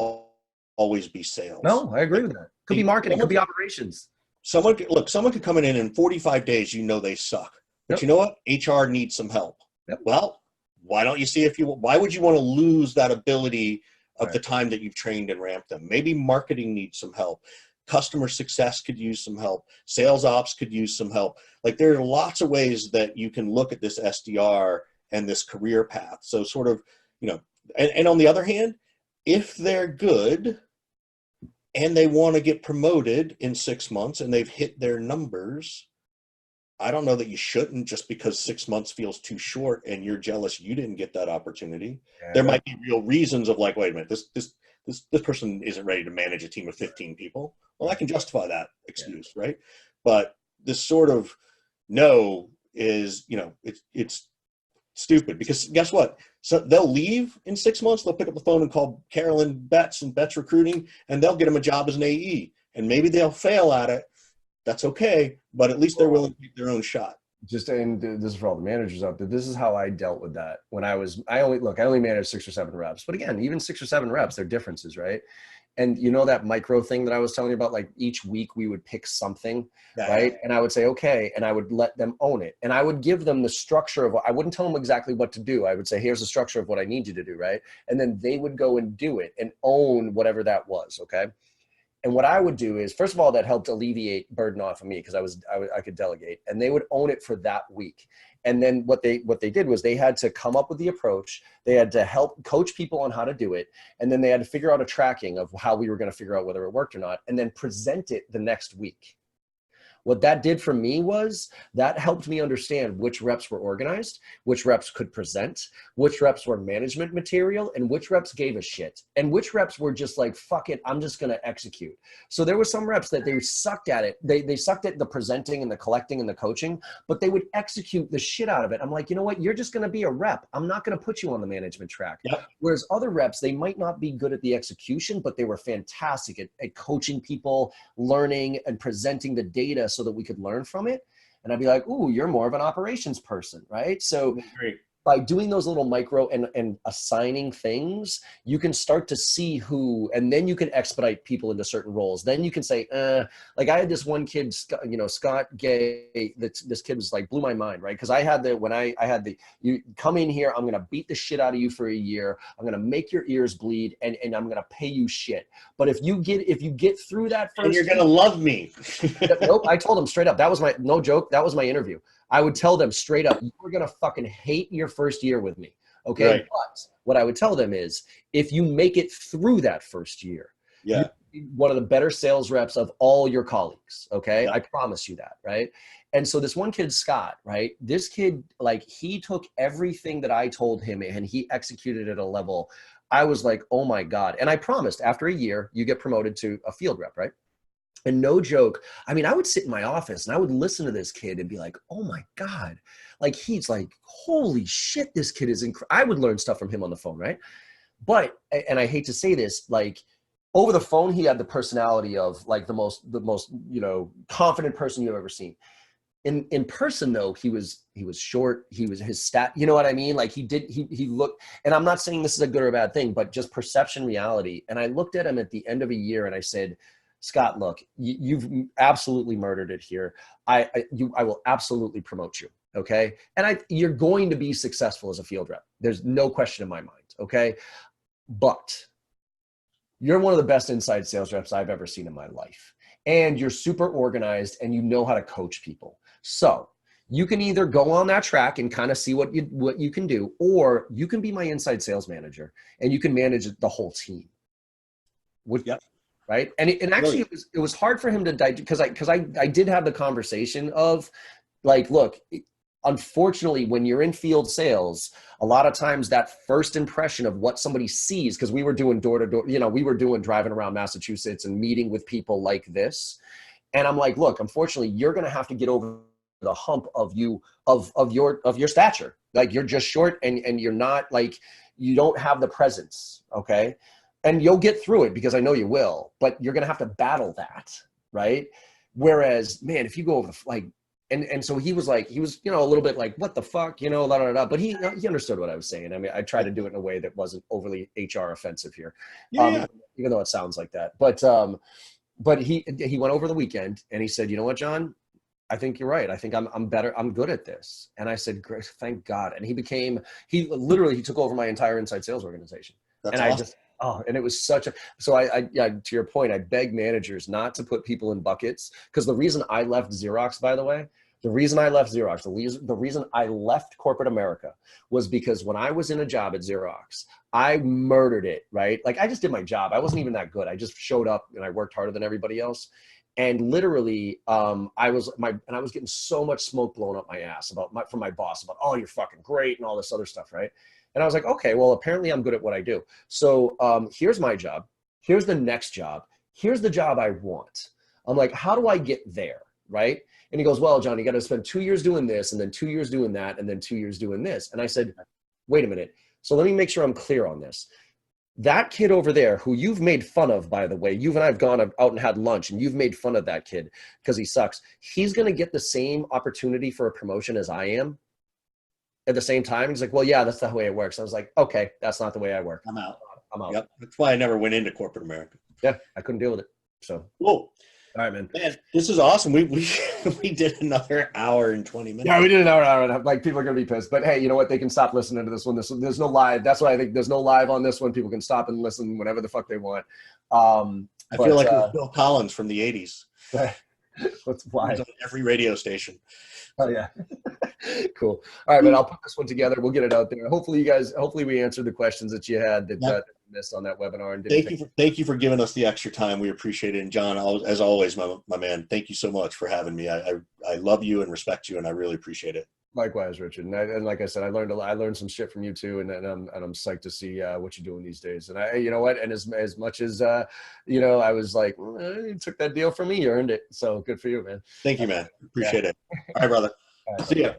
always be sales. No, I agree with that. Could be marketing, could be operations. Someone could come in 45 days, they suck. But you know what? HR needs some help. Yep. Well, why don't you see why would you want to lose that ability of the time that you've trained and ramped them? Maybe marketing needs some help. Customer success could use some help. Sales ops could use some help. Like, there are lots of ways that you can look at this SDR and this career path. So sort of, and on the other hand, if they're good and they want to get promoted in 6 months and they've hit their numbers, I don't know that you shouldn't, just because 6 months feels too short and you're jealous you didn't get that opportunity. Yeah. There might be real reasons of like, wait a minute, this person isn't ready to manage a team of 15 people. Well, I can justify that excuse, right? But this sort of no is, it's stupid, because guess what? So they'll leave in 6 months. They'll pick up the phone and call Carolyn Betts and Betts Recruiting, and they'll get them a job as an AE. And maybe they'll fail at it. That's okay, but at least they're willing to take their own shot. And this is for all the managers out there. This is how I dealt with that when I only managed 6 or 7 reps. But again, even 6 or 7 reps, there are differences, right? And that micro thing that I was telling you about, like, each week we would pick something, right? And I would say, okay, and I would let them own it. And I would give them the structure of I wouldn't tell them exactly what to do. I would say, here's the structure of what I need you to do, right? And then they would go and do it and own whatever that was, okay? And what I would do is, first of all, that helped alleviate burden off of me, because I could delegate, and they would own it for that week. And then what they did was they had to come up with the approach. They had to help coach people on how to do it. And then they had to figure out a tracking of how we were going to figure out whether it worked or not, and then present it the next week. What that did for me was that helped me understand which reps were organized, which reps could present, which reps were management material, and which reps gave a shit, and which reps were just like, fuck it, I'm just going to execute. So there were some reps that they sucked at it. They sucked at the presenting and the collecting and the coaching, but they would execute the shit out of it. I'm like, you know what? You're just going to be a rep. I'm not going to put you on the management track. Yep. Whereas other reps, they might not be good at the execution, but they were fantastic at coaching people, learning and presenting the data so that we could learn from it. And I'd be like, ooh, you're more of an operations person, right? So Great. by doing those little micro and assigning things, you can start to see who, and then you can expedite people into certain roles. Then you can say, like I had this one kid, you know, Scott Gay, this kid was like, blew my mind, right? Because I had you come in here, I'm going to beat the shit out of you for a year. I'm going to make your ears bleed and I'm going to pay you shit. But if you get through that first, and you're going to love me. Nope, I told him straight up, that was my, no joke, that was my interview. I would tell them straight up, you're going to fucking hate your first year with me. Okay. Right. But what I would tell them is if you make it through that first year, Yeah. you're one of the better sales reps of all your colleagues. Okay. Yeah. I promise you that. Right. And so this one kid, Scott, right, this kid, like he took everything that I told him and he executed at a level. I was like, oh my God. And I promised after a year, you get promoted to a field rep, right? And no joke, I mean, I would sit in my office and I would listen to this kid and be like, oh my God, like he's like, holy shit, this kid is incredible. I would learn stuff from him on the phone, right? But, and I hate to say this, like over the phone, he had the personality of like the most, you know, confident person you've ever seen. In person though, he was short, he was his stat, you know what I mean? Like he looked, and I'm not saying this is a good or bad thing, but just perception reality. And I looked at him at the end of a year and I said, Scott, look, you've absolutely murdered it here. I will absolutely promote you. Okay. And you're going to be successful as a field rep. There's no question in my mind. Okay. But you're one of the best inside sales reps I've ever seen in my life. And you're super organized and you know how to coach people. So you can either go on that track and kind of see what you can do, or you can be my inside sales manager and you can manage the whole team. Yep. Right. And actually it was hard for him to digest because I did have the conversation of like, look, unfortunately, when you're in field sales, a lot of times that first impression of what somebody sees, because we were doing door to door, you know, we were doing driving around Massachusetts and meeting with people like this. And I'm like, look, unfortunately, you're going to have to get over the hump of your stature. Like you're just short and you're not like, you don't have the presence. Okay. And you'll get through it because I know you will, but you're going to have to battle that. Right. Whereas, man, if you go over the, like, and so he was, you know, a little bit like, what the fuck, you know, but he understood what I was saying. I mean, I tried to do it in a way that wasn't overly HR offensive here. Yeah. Even though it sounds like that, but he went over the weekend and he said, you know what, John, I think you're right. I think I'm better. I'm good at this. And I said, great, thank God. And he literally took over my entire inside sales organization. That's and awesome. And it was so I to your point, I beg managers not to put people in buckets. Because the reason I left Xerox, by the way, the reason I left corporate America was because when I was in a job at Xerox, I murdered it, right? Like I just did my job. I wasn't even that good. I just showed up and I worked harder than everybody else. And literally, I was getting so much smoke blown up my ass from my boss about, oh, you're fucking great and all this other stuff, right? And I was like, okay, well, apparently I'm good at what I do. So here's my job. Here's the next job. Here's the job I want. I'm like, how do I get there, right? And he goes, well, John, you got to spend 2 years doing this and then 2 years doing that and then 2 years doing this. And I said, wait a minute. So let me make sure I'm clear on this. That kid over there who you've made fun of, by the way, you and I have gone out and had lunch and you've made fun of that kid because he sucks. He's going to get the same opportunity for a promotion as I am. At the same time, he's like, well, yeah, that's not the way it works. I was like, okay, that's not the way I work. I'm out. Yep. That's why I never went into corporate America. Yeah, I couldn't deal with it. So, cool. All right, man. This is awesome. We did another hour and 20 minutes. Yeah, we did an hour and a half. Like, people are going to be pissed. But, hey, you know what? They can stop listening to this one. There's no live. That's why I think there's no live on this one. People can stop and listen whenever the fuck they want. I feel like it was Bill Collins from the 80s. That's why. On every radio station. Oh, yeah. Cool. All right, man. I'll put this one together. We'll get it out there. Hopefully we answered the questions that you had that you missed on that webinar. And thank you for giving us the extra time. We appreciate it. And John, as always, my man, thank you so much for having me. I love you and respect you, and I really appreciate it. Likewise, Richard. And like I said, I learned some shit from you too, and I'm psyched to see what you're doing these days. And you know what? And as much as you know, I was like, you took that deal from me, you earned it. So good for you, man. Thank you, man. Appreciate it. All right, brother. All right, see ya.